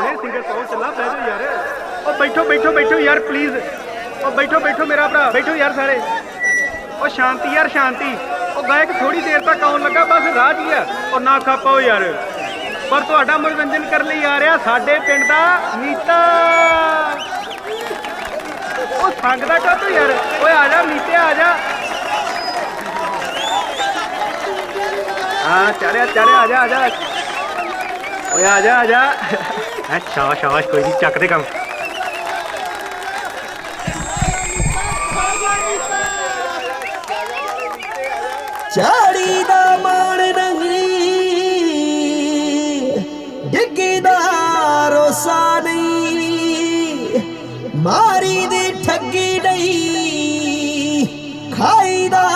यार singer song चला बह जाओ यार ओ बैठो बैठो बैठो यार प्लीज ओ बैठो बैठो मेरा भरा बैठो यार सारे ओ शांति यार शांति ओ गायक थोड़ी देर तक आउन लगा बस राह ही है ओ ना खापाओ यार पर तुहाडा मनोरंजन करने आ रहा साडे पिंड दा मीता ओ संगदा का तो यार ओए आजा मीते आजा हाँ चले आजा आजा ओए आजा आजा शाबाश शाबाश कोई नहीं चक दे कम चाड़ी दा मान नहीं डिग्गी दा रोसा नहीं मारी दी ठगी नहीं खाई दा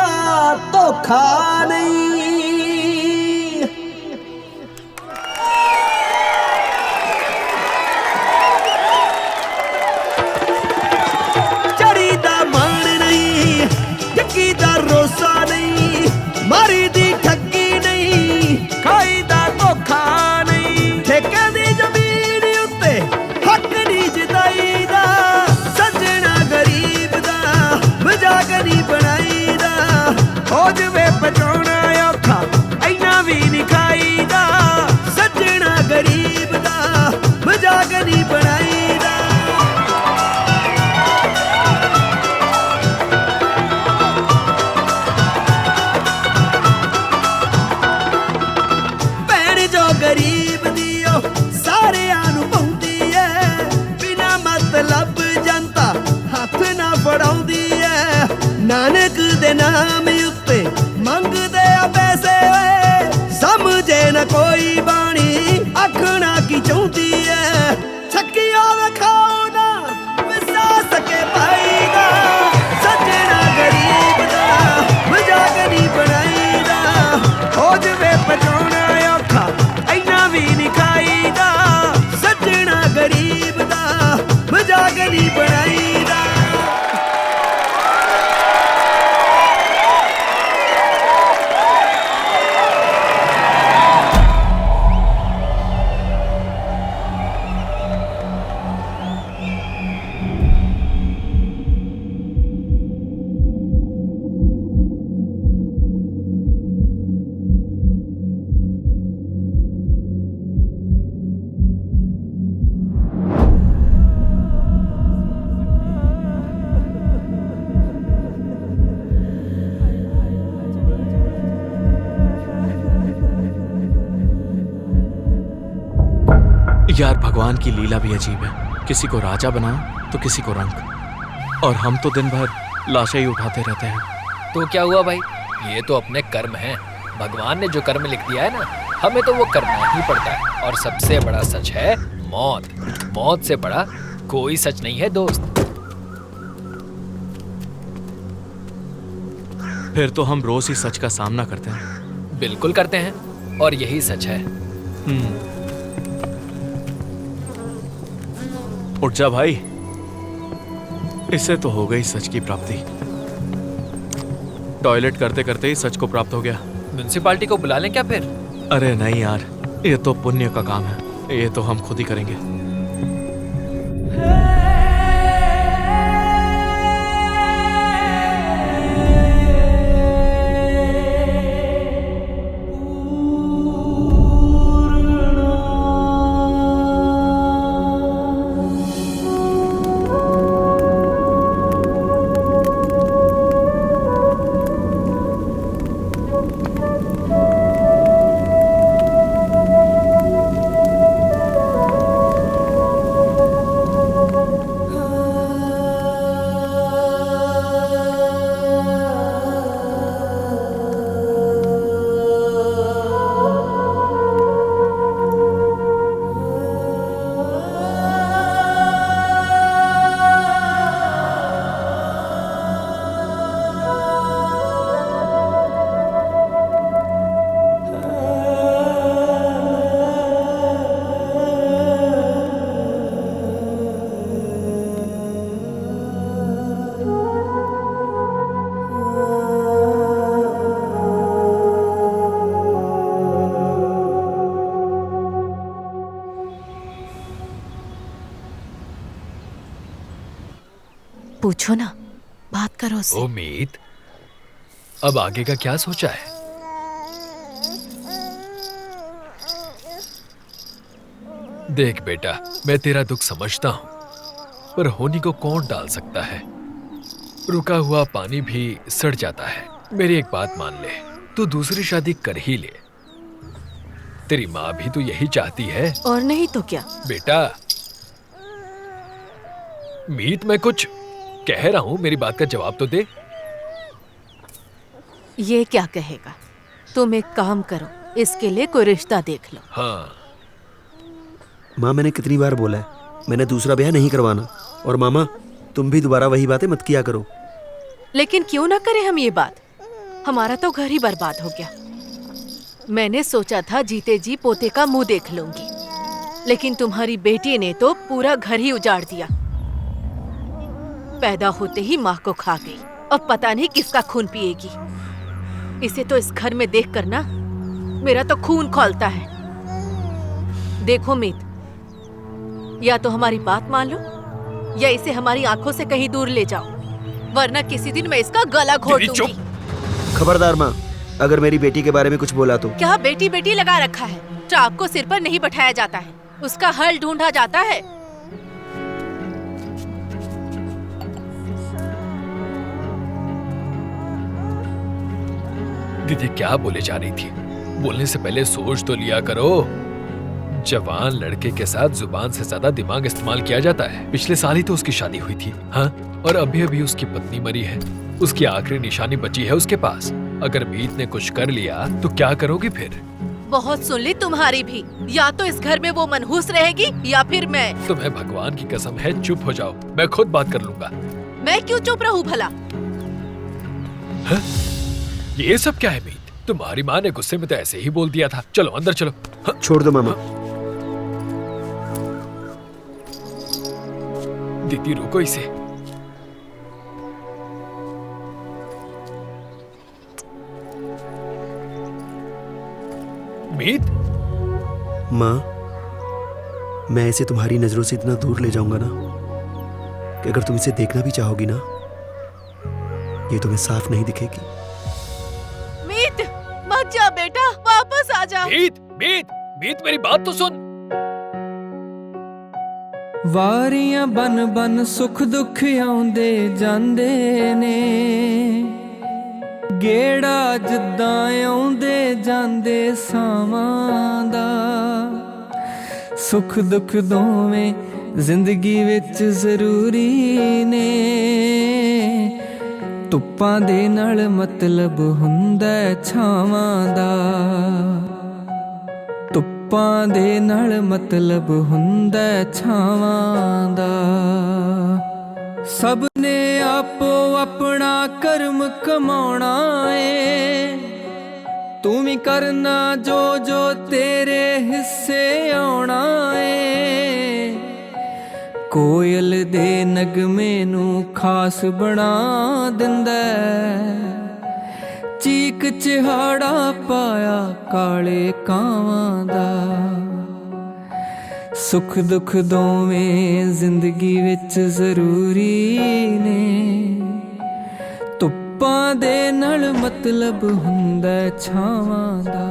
धोखा नहीं मारी दी ठगी नहीं खाई दा धोखा नहीं ठेके दी जमीन उत्ते हक नहीं जिताई दा सजना गरीब दा मजाक नहीं बनाई दा हो जवे बचाउणा औखा इना भी नहीं खाई दा सजना गरीब दा मजाक नहीं बनाई दा गरीब दियो सारे आनू पहुंदी है बिना मतलब जनता हाथ ना फड़ाउंदी है नानक दे नाम उत्ते मंगदे आ पैसे समझे न कोई बाणी आखना की चाहती है छक्किया खाओ ना विसा सके भाई दा सजना गरीब दा मजाक नहीं बनाई दा हो जवे बचाउणा औखा भी नहीं खाई दा सजना गरीब दा मजाक नहीं बनाई दा यार भगवान की लीला भी अजीब है किसी को राजा बनाओ तो किसी को रंक और हम तो दिन भर लाशें ही उठाते रहते हैं तो क्या हुआ भाई ये तो अपने कर्म हैं भगवान ने जो कर्म लिख दिया है ना हमें तो वो करना ही पड़ता है और सबसे बड़ा सच है मौत मौत से बड़ा कोई सच नहीं है दोस्त फिर तो हम रोज ही सच का सामना करते हैं बिल्कुल करते हैं और यही सच है उठ जा भाई इससे तो हो गई सच की प्राप्ति टॉयलेट करते करते ही सच को प्राप्त हो गया म्युनिसिपालिटी को बुला लें क्या फिर अरे नहीं यार ये तो पुण्य का काम है ये तो हम खुद ही करेंगे पूछो ना, बात करो उससे। ओ मीत, अब आगे का क्या सोचा है? देख बेटा, मैं तेरा दुख समझता हूं, पर होनी को कौन डाल सकता है? रुका हुआ पानी भी सड़ जाता है। मेरी एक बात मान ले, तू दूसरी शादी कर ही ले। तेरी माँ भी तो यही चाहती है। और नहीं तो क्या? बेटा मीत, मैं कुछ कह रहा हूं, मेरी बात का जवाब तो दे। ये क्या कहेगा? तुम एक काम करो, इसके लिए कोई रिश्ता देख लो। हाँ माँ, मैंने कितनी बार बोला है, मैंने दूसरा ब्याह नहीं करवाना। और मामा, तुम भी दोबारा वही बातें मत किया करो। लेकिन क्यों ना करें हम ये बात? हमारा तो घर ही बर्बाद हो गया। मैंने सोचा था जीते जी पोते का मुंह देख लूंगी, लेकिन तुम्हारी बेटी ने तो पूरा घर ही उजाड़ दिया। पैदा होते ही माँ को खा गई, अब पता नहीं किसका खून पिएगी। इसे तो इस घर में देख कर ना मेरा तो खून खौलता है। देखो मीत, या तो हमारी बात मान लो या इसे हमारी आंखों से कहीं दूर ले जाओ, वरना किसी दिन मैं इसका गला घोट दूंगी। खबरदार माँ, अगर मेरी बेटी के बारे में कुछ बोला तो। क्या बेटी बेटी लगा रखा है? ट्राप को सिर पर नहीं बैठाया जाता है, उसका हल ढूंढा जाता है। दीदी क्या बोले जा रही थी? बोलने से पहले सोच तो लिया करो। जवान लड़के के साथ जुबान से ज्यादा दिमाग इस्तेमाल किया जाता है। पिछले साल ही तो उसकी शादी हुई थी। हाँ, और अभी अभी उसकी पत्नी मरी है। उसकी आखिरी निशानी बची है उसके पास। अगर मीत ने कुछ कर लिया तो क्या करोगी फिर? बहुत सुन ली तुम्हारी भी। या तो इस घर में वो मनहूस रहेगी या फिर मैं। तुम्हें भगवान की कसम है, चुप हो जाओ, मैं खुद बात कर लूंगा। मैं क्यों चुप रहूं भला? हा? ये सब क्या है मीत? तुम्हारी माँ ने गुस्से में तो ऐसे ही बोल दिया था। चलो अंदर चलो। हाँ? छोड़ दो मामा। दीदी रोको इसे। मीत, माँ, मैं इसे तुम्हारी नजरों से इतना दूर ले जाऊंगा ना कि अगर तुम इसे देखना भी चाहोगी ना, ये तुम्हें साफ नहीं दिखेगी। मीत, मत जा बेटा, वापस आ जा। मीत, मीत, मीत, मेरी बात तो सुन। ਵਾਰੀਆਂ ਬਨ ਬਨ ਸੁਖ ਦੁੱਖ ਆਉਂਦੇ ਜਾਂਦੇ ਨੇ, ਗੇੜਾ ਜਿੱਦਾਂ ਆਉਂਦੇ ਜਾਂਦੇ ਸਾਵਾਂ ਦਾ। ਸੁਖ ਦੁੱਖ ਦੋਵੇਂ ਜ਼ਿੰਦਗੀ ਵਿੱਚ ਜ਼ਰੂਰੀ ਨੇ, ਧੁੱਪਾਂ ਦੇ ਨਾਲ ਮਤਲਬ ਹੁੰਦਾ ਛਾਵਾਂ ਦਾ। ਧੁੱਪਾਂ ਦੇ ਨਾਲ ਮਤਲਬ ਹੁੰਦਾ ਛਾਵਾਂ ਦਾ। ਸਭ ਨੇ ਆਪੋ ਆਪਣਾ ਕਰਮ ਕਮਾਉਣਾ ਏ, ਤੂੰ ਵੀ ਕਰਨਾ ਜੋ ਜੋ ਤੇਰੇ ਹਿੱਸੇ ਆਉਣਾ ਏ। ਕੋਇਲ ਦੇ ਨਗਮੇ ਨੂੰ ਖਾਸ ਬਣਾ ਦਿੰਦਾ, ਚੀਕ ਚਿਹਾੜਾ ਪਾਇਆ ਕਾਲੇ ਕਾਵਾਂ ਦਾ। ਸੁਖ ਦੁੱਖ ਦੋਵੇਂ ਜ਼ਿੰਦਗੀ ਵਿੱਚ ਜ਼ਰੂਰੀ ਨੇ, ਧੁੱਪਾਂ ਦੇ ਨਾਲ ਮਤਲਬ ਹੁੰਦਾ ਛਾਵਾਂ ਦਾ।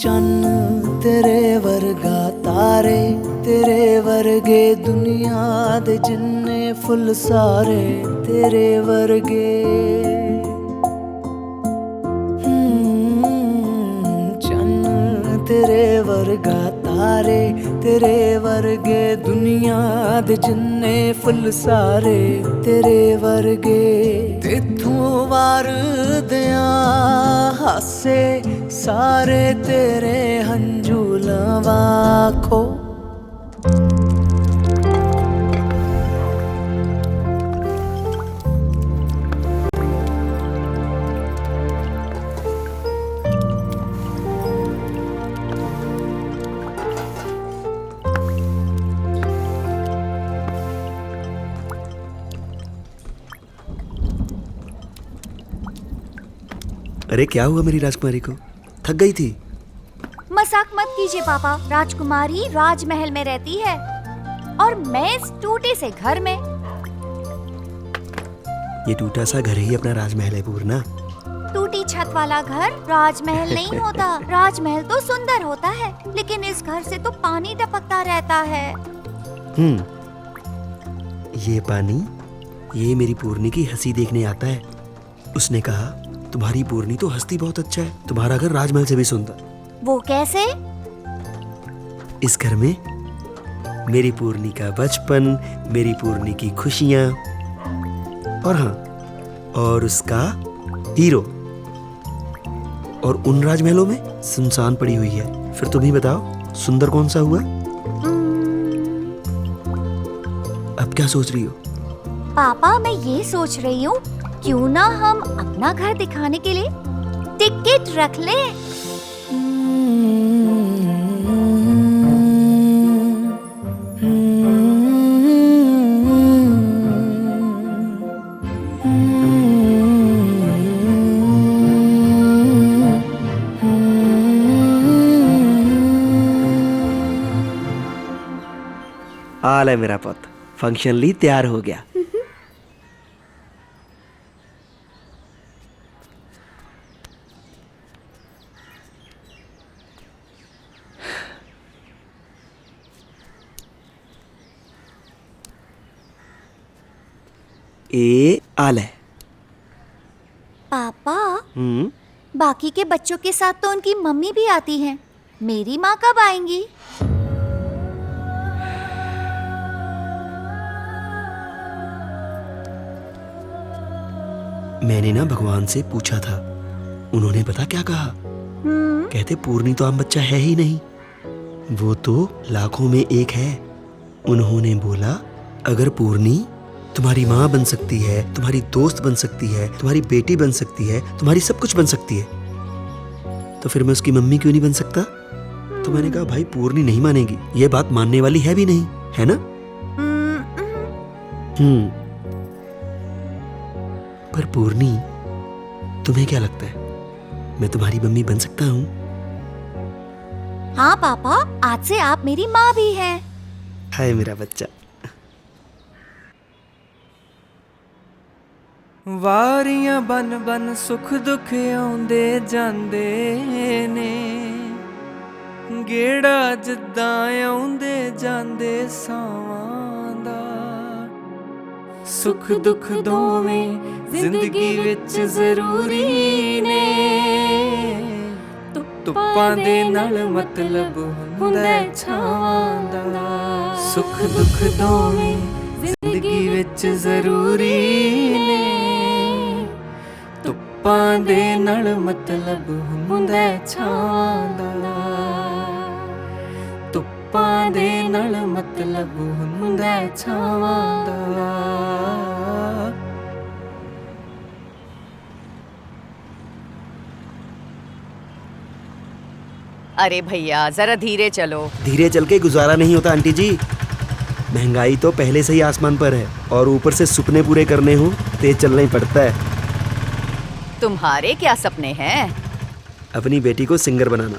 ਚੰਨ ਤੇਰੇ ਵਰਗਾ ਤਾਰੇ, ਤੇਰੇ ਵਰਗੇ ਦੁਨੀਆ ਦੇ ਜਿੰਨੇ ਫੁੱਲ ਸਾਰੇ ਤੇਰੇ ਵਰਗੇ। ਚੰਨ ਤੇਰੇ ਵਰਗਾ तारे तेरे वर्गे दुनिया दे जिन्ने फुल सारे तेरे वर्गे तेथों वार दिया हासे सारे तेरे हंझू लवाखो। अरे क्या हुआ मेरी राजकुमारी को, थक गई थी? मजाक मत कीजिए पापा, राजकुमारी राजमहल में रहती है और मैं इस टूटे से घर में। ये टूटा सा घर ही अपना राजमहल है पूर्णा। टूटी छत वाला घर राजमहल नहीं होता। राजमहल तो सुंदर होता है, लेकिन इस घर से तो पानी टपकता रहता है। ये पानी, ये मेरी पूर्णी की हंसी देखने आता है। उसने कहा तुम्हारी पूर्णी तो हंसती बहुत अच्छा है, तुम्हारा घर राजमहल से भी सुंदर। वो कैसे? इस घर में मेरी पूर्णी का बचपन, मेरी पूर्णी की खुशियां और हाँ, और उसका हीरो। और उन राजमहलों में सुनसान पड़ी हुई है। फिर तुम ही बताओ सुंदर कौन सा हुआ? अब क्या सोच रही हो? पापा मैं ये सोच रही हूँ, क्यों ना हम अपना घर दिखाने के लिए टिकट रख लें। हाल है मेरा पुत, फंक्शन ली तैयार हो गया। ए आल है। पापा बाकी के बच्चों के साथ तो उनकी मम्मी भी आती हैं। मेरी माँ कब आएंगी? मैंने ना भगवान से पूछा था, उन्होंने पता क्या कहा? कहते पूर्णी तो आम बच्चा है ही नहीं, वो तो लाखों में एक है। उन्होंने बोला अगर पूर्णी तुम्हारी माँ बन सकती है, तुम्हारी दोस्त बन सकती है, तुम्हारी बेटी बन सकती है, तुम्हारी सब कुछ बन सकती है, तो फिर मैं उसकी मम्मी क्यों नहीं बन सकता? तो मैंने कहा भाई पूर्णी नहीं मानेगी, ये बात मानने वाली है भी नहीं, है ना? पर पूर्णी, तुम्हें क्या लगता है मैं तुम्हारी मम्मी बन सकता हूँ? हाँ पापा, आज से आप मेरी माँ भी हैं। हाय मेरा बच्चा। वारियां बन बन सुख दुख आउंदे जांदे ने, गेड़ा जिद्दां आउंदे जांदे सावां दा। सुख दुख दोवें जिंदगी विच जरूरी ने, धुप्पां दे नाल मतलब हुंदा छावां दा। सुख दुख दोवें जिंदगी विच जरूरी ने, धुप्पां दे नाल मतलब हुंदा छावां दा। धुप्पां दे नाल मतलब हुंदा छावां दा। अरे भैया जरा धीरे चलो। धीरे चल के गुजारा नहीं होता आंटी जी, महंगाई तो पहले से ही आसमान पर है और ऊपर से सपने पूरे करने हो तेज चलना ही पड़ता है। तुम्हारे क्या सपने हैं? अपनी बेटी को सिंगर बनाना।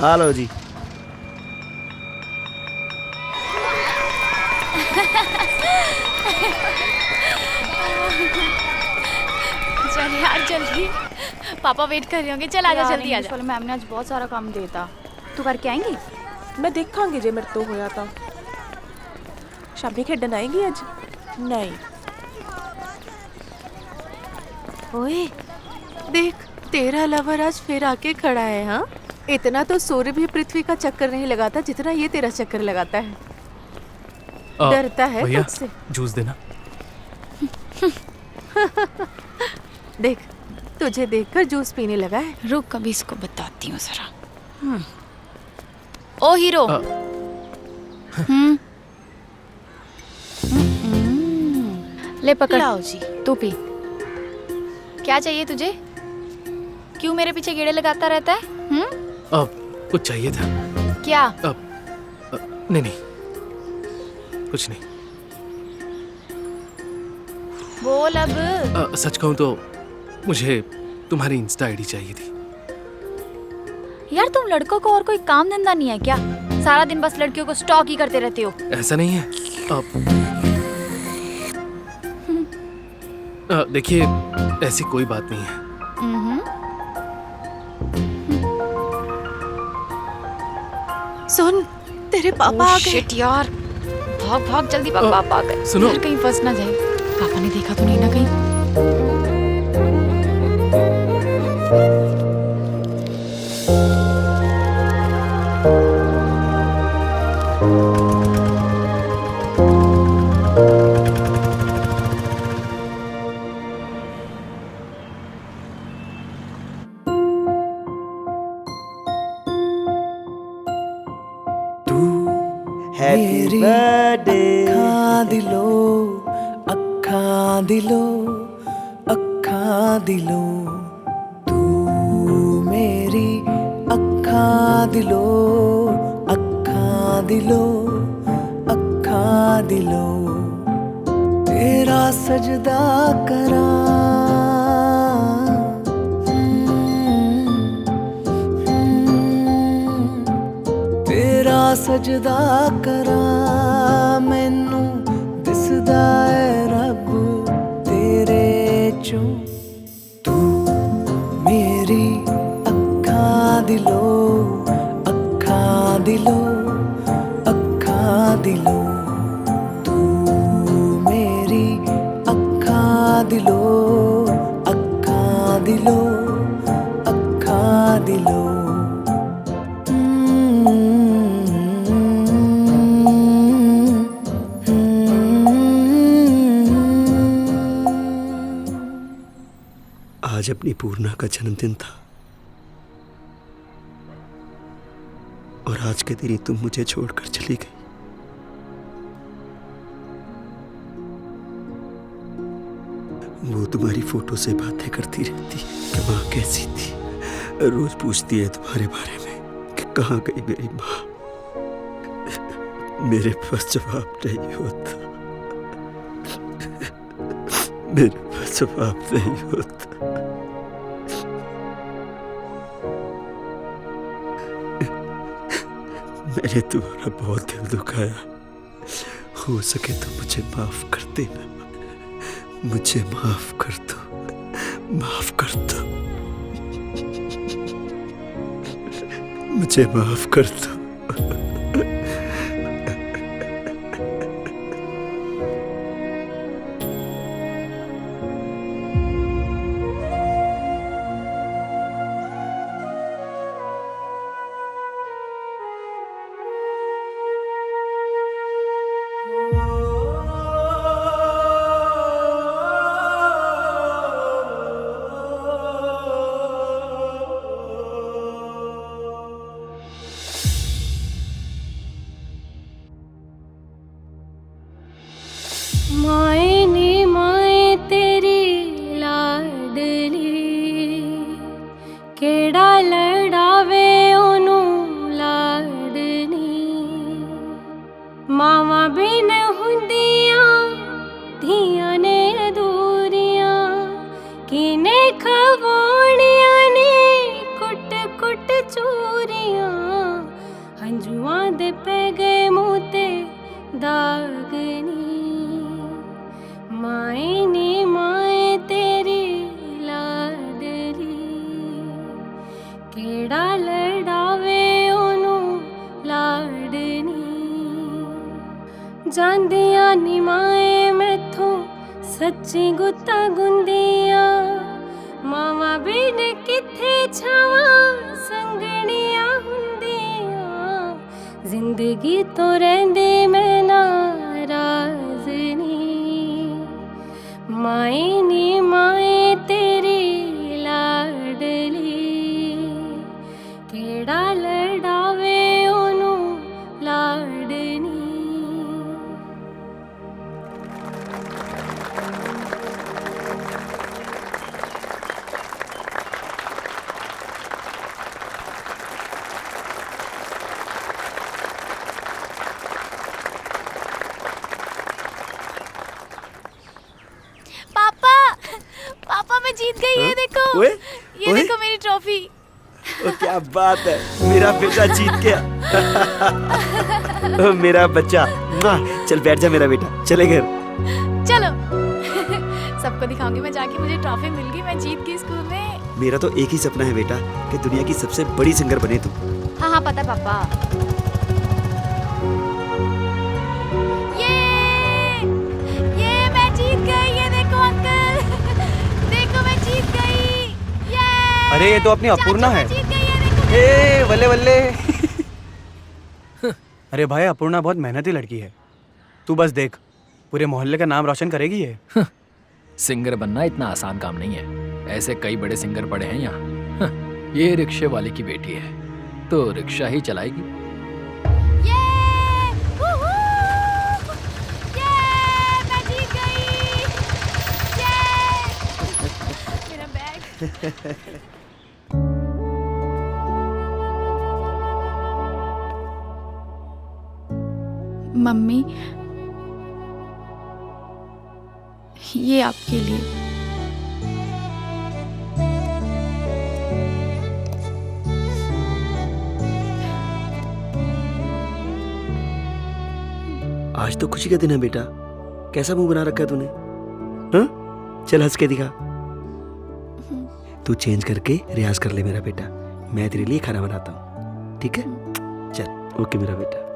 आ लो जी। चल यार जल्दी, पापा वेट कर रहे होंगे। चल आजा जल्दी आजा। मैम ने आज बहुत सारा काम देता, तू करके आएंगी? मैं देखांगी जे मेरे तो होया था। शामी खेडन आएगी आज? नहीं। ओए देख, तेरा लवर आज फिर आके खड़ा है। हाँ इतना तो सूर्य भी पृथ्वी का चक्कर नहीं लगाता जितना ये तेरा चक्कर लगाता है। डरता है भैया तुझसे। जूस देना। देख, तुझे देखकर जूस पीने लगा है। रुक, कभी इसको बताती हूँ जरा। ओ हीरो। ले पकड़। लाओ जी। तू पी। क्या चाहिए तुझे? क्यों मेरे पीछे गेड़े लगाता रहता है? कुछ चाहिए था। क्या? नहीं नहीं, कुछ नहीं। बोल अब। सच कहूँ तो मुझे तुम्हारी इंस्टा आईडी चाहिए थी। यार तुम लड़कों को और कोई काम धंधा नहीं है क्या? सारा दिन बस लड़कियों को स्टॉक ही करते रहते हो। ऐसा नहीं है। देखिए, ऐसी कोई बात नहीं है। सुन, तेरे पापा आ गए। शिट यार, भाग भाग जल्दी भाग। पापा आ गए। सुनो। यार कहीं फंस ना जाए। पापा ने देखा तो नहीं ना कहीं? मेरी अखां दिलो, अखां दिलो, अखां दिलो, तू मेरी अखां दिलो, अखां दिलो, अखां दिलो, तेरा सजदा करा। तेरा सजदा करा, मैनू दिसदा है रब तेरे चों। तू मेरी अखां दिलो, अखां दिलो, अखां दिलो, तू मेरी अखां दिलो, अखां दिलो, अखां दिलो। आज अपनी पूर्णा का जन्मदिन था और आज के दिन ही तुम मुझे छोड़कर चली गई। वो तुम्हारी फोटो से बातें करती रहती कि माँ कैसी थी, रोज पूछती है तुम्हारे बारे में कि कहाँ गई मेरी माँ। मेरे पास जवाब नहीं होता, मेरे पास जवाब नहीं होता। मैंने तुम्हारा बहुत दिल दुखाया, हो सके तो मुझे माफ कर देना, मुझे माफ कर दो, माफ कर दो, मुझे माफ कर दो। माए ने माए तेरी लाडली, केड़ा लड़ावे ओनू लाडनी। मावा बिन हुंदियां धियां ने अधूरियां, किने खवाणियां ने कुट कुट चूरियां। हंजुआं दे पै गए मूंह ते दागनी। माए ने माए तेरी लाडली, केड़ा लड़ावे ओनू लाडनी। जांदियां नी माए मैथों सच्ची गुत्ता गुंदियां, मावा मां बिन किथे छावा संगणिया हुंदियां जिंदगी तो रहंदे मैं नाराज़नी माए नी माए तेरी लाडली केड़ा लड़ावे ओनू लाडनी। पापा पापा मैं जीत गई। ये देखो ओए, ये देखो मेरी ट्रॉफी। ओ क्या बात है, मेरा बेटा जीत गया। ओ मेरा बच्चा, चल बैठ जा मेरा बेटा, चले घर। चलो सबको दिखाऊंगी मैं जाके, मुझे ट्रॉफी मिल गई, मैं जीत गई स्कूल में। मेरा तो एक ही सपना है बेटा कि दुनिया की सबसे बड़ी सिंगर बने तू। हाँ हाँ पता पापा। ये मैं जीत गई। ये देखो अंकल, देखो मैं जीत गई। अरे ये तो अपनी अपूर्णा है। जीत गई, ये देखो। ए बल्ले बल्ले। अरे भाई अपूर्णा बहुत मेहनती लड़की है, तू बस देख पूरे मोहल्ले का नाम रोशन करेगी ये। सिंगर बनना इतना आसान काम नहीं है, ऐसे कई बड़े सिंगर पड़े हैं यहाँ। ये रिक्शे वाले की बेटी है तो रिक्शा ही चलाएगी। मैं जीत गई। मेरा बैग। मम्मी ये आपके लिए। आज तो खुशी का दिन है बेटा, कैसा मुंह बना रखा है तूने? हाँ? चल हंस के दिखा। तू चेंज करके रियाज कर ले मेरा बेटा, मैं तेरे लिए खाना बनाता हूँ, ठीक है? चल ओके मेरा बेटा।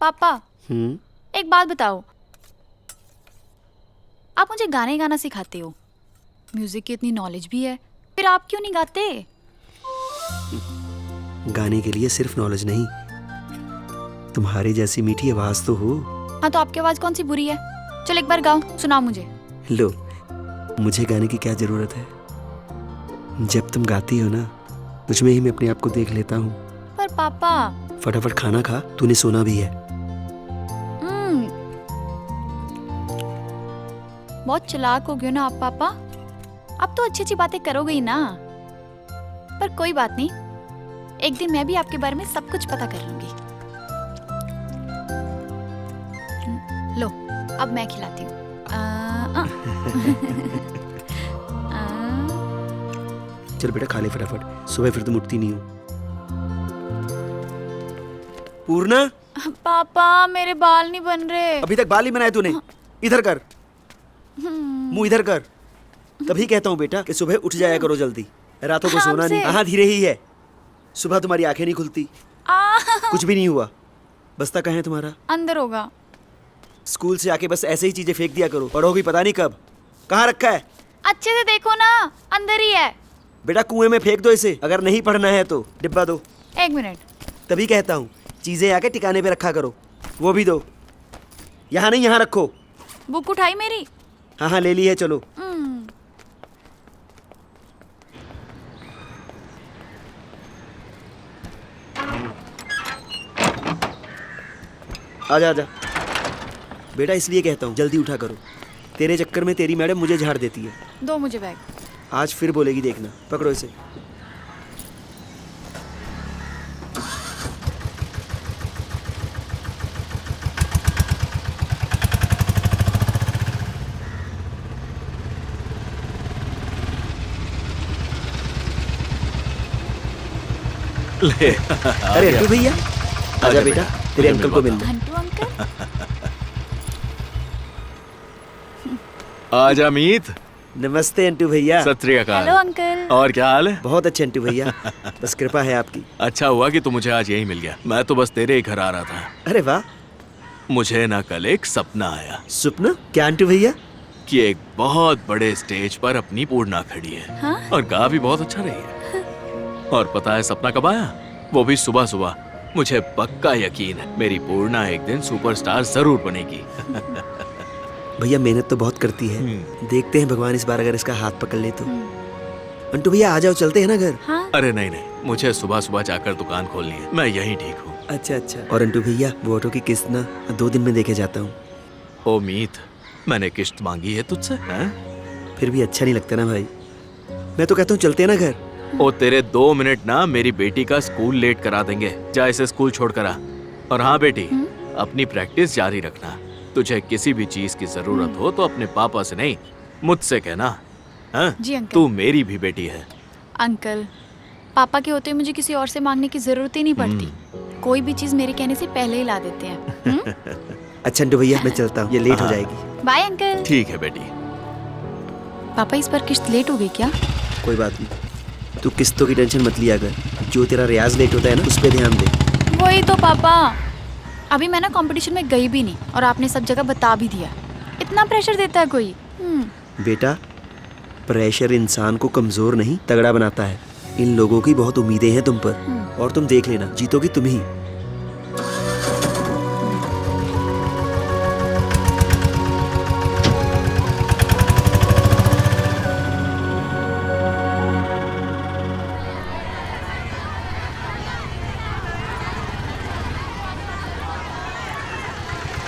पापा एक बात बताओ, आप मुझे गाने गाना सिखाते हो, म्यूजिक की इतनी नॉलेज भी है, फिर आप क्यों नहीं गाते? गाने के लिए सिर्फ नॉलेज नहीं, तुम्हारी जैसी मीठी आवाज तो हो। हाँ तो आपकी आवाज कौन सी बुरी है? चल एक बार गाओ, सुनाओ मुझे। लो, मुझे गाने की क्या जरूरत है, जब तुम गाती हो ना तुझ में ही मैं अपने आप को देख लेता हूँ। पर पापा फटाफट खाना खा, तूने सोना भी है। बहुत चालाक हो गए ना आप पापा, अब तो अच्छी अच्छी बातें करोगे ही ना। पर कोई बात नहीं, एक दिन मैं भी आपके बारे में सब कुछ पता कर लूंगी। लो अब मैं खिलाती हूँ। चल बेटा खा ले फटाफट, सुबह फिर तुम उठती नहीं हो। पूर्णा, पापा मेरे बाल नहीं बन रहे। अभी तक बाल नहीं बनाए तूने, इधर कर, मुंह इधर कर। तभी कहता हूँ बेटा कि सुबह उठ जाया करो जल्दी, रातों को सोना नहीं। हाँ धीरे ही है, सुबह तुम्हारी आंखें नहीं खुलती। कुछ भी नहीं हुआ। बस्ता कहाँ है तुम्हारा? अंदर होगा। स्कूल से आके बस ऐसे ही चीजें फेंक दिया करो, पढ़ोगी पता नहीं कब। कहाँ रखा है? अच्छे से देखो ना, अंदर ही है। बेटा कुएं में फेंक दो इसे, अगर नहीं पढ़ना है तो। डिब्बा दो। एक मिनट। तभी कहता हूँ चीजें आके ठिकाने पे रखा करो। वो भी दो, यहाँ नहीं यहाँ रखो। बुक उठाई मेरी? हाँ हाँ ले ली है, चलो। आजा आजा बेटा, इसलिए कहता हूँ जल्दी उठा करो, तेरे चक्कर में तेरी मैडम मुझे झाड़ देती है। दो मुझे बैग। आज फिर बोलेगी देखना, पकड़ो इसे। अरे अंकल भैया, आजा बेटा, तेरे अंकल को मिलना। हंटू अंकल। आजा मीत, नमस्ते अंटू भैया। सत श्री अकाल। Hello uncle. और क्या हाल है? बहुत अच्छे अंटू भैया, बस कृपा है आपकी। अच्छा हुआ कि तू मुझे आज यही मिल गया। मैं तो बस तेरे ही घर आ रहा था। अरे वाह। मुझे ना कल एक सपना आया। सपना? क्या अंटू भैया? कि एक बहुत बड़े स्टेज पर अपनी पूर्णा खड़ी है। हाँ? और गा भी बहुत अच्छा रही है। और पता है सपना कब आया? वो भी सुबह सुबह। मुझे पक्का यकीन है मेरी पूर्णा एक दिन सुपरस्टार जरूर बनेगी। भैया मेहनत तो बहुत करती है, देखते हैं भगवान इस बार अगर इसका हाथ पकड़ ले तो। अंटू भैया आ जाओ, चलते हैं ना घर। हाँ? अरे नहीं नहीं, मुझे सुबह सुबह जाकर दुकान खोलनी है। मैं यहीं ठीक हूँ। अच्छा अच्छा। और अंटू भैया वो ऑटो की किस्त ना 2 दिन में देके जाता हूँ। ओ मीत, मैंने किस्त मांगी है तुझसे? फिर भी अच्छा नहीं लगता ना भाई। मैं तो कहता हूँ चलते हैं ना घर। ओ तेरे 2 मिनट ना मेरी बेटी का स्कूल लेट करा देंगे। जा इसे स्कूल छोड़ कर आ। और हाँ बेटी, अपनी प्रैक्टिस जारी रखना। तुझे किसी भी चीज की जरूरत हो तो अपने पापा से नहीं, मुझसे कहना। हाँ? जी अंकल। तू मेरी भी बेटी है। अंकल, पापा के होते मुझे किसी और से मांगने की जरूरत ही नहीं पड़ती। कोई भी चीज मेरे कहने से पहले ही ला देते हैं। अच्छा अंटू भैया मैं चलता हूँ, ये लेट हो जाएगी। Bye uncle. ठीक है बेटी। पापा इस बार किस्त लेट हो गई क्या? कोई बात नहीं, तू किस्तों की टेंशन मत लिया कर। जो तेरा रियाज लेट होता है ना, उस पर ध्यान दे। वही तो पापा, अभी मैं ना कंपटीशन में गई भी नहीं और आपने सब जगह बता भी दिया। इतना प्रेशर देता है कोई? बेटा, प्रेशर इंसान को कमजोर नहीं तगड़ा बनाता है। इन लोगों की बहुत उम्मीदें हैं तुम पर, और तुम देख लेना जीतोगी तुम ही।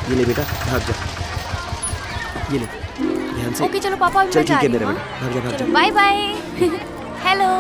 ये ले बेटा, भाग जा। ये ले, ध्यान से। ओके चलो पापा, चल ठीक है मेरा बेटा, भाग जा भाग जा। Bye bye. हेलो।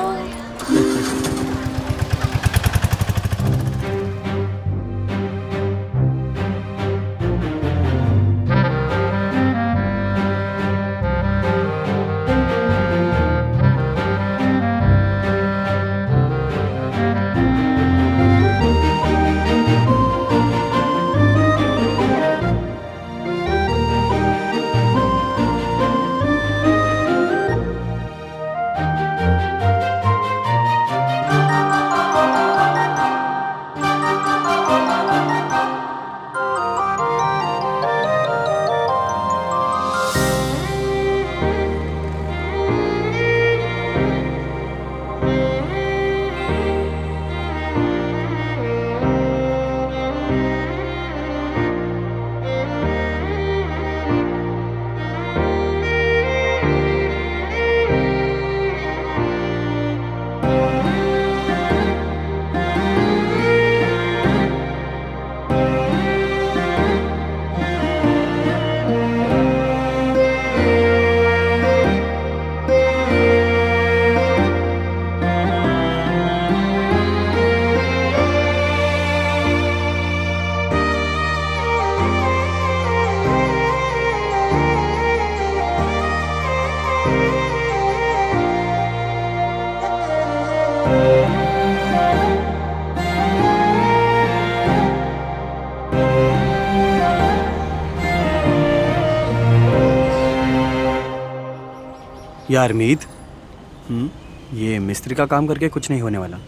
यार मीत, ये मिस्त्री का काम करके कुछ नहीं होने वाला।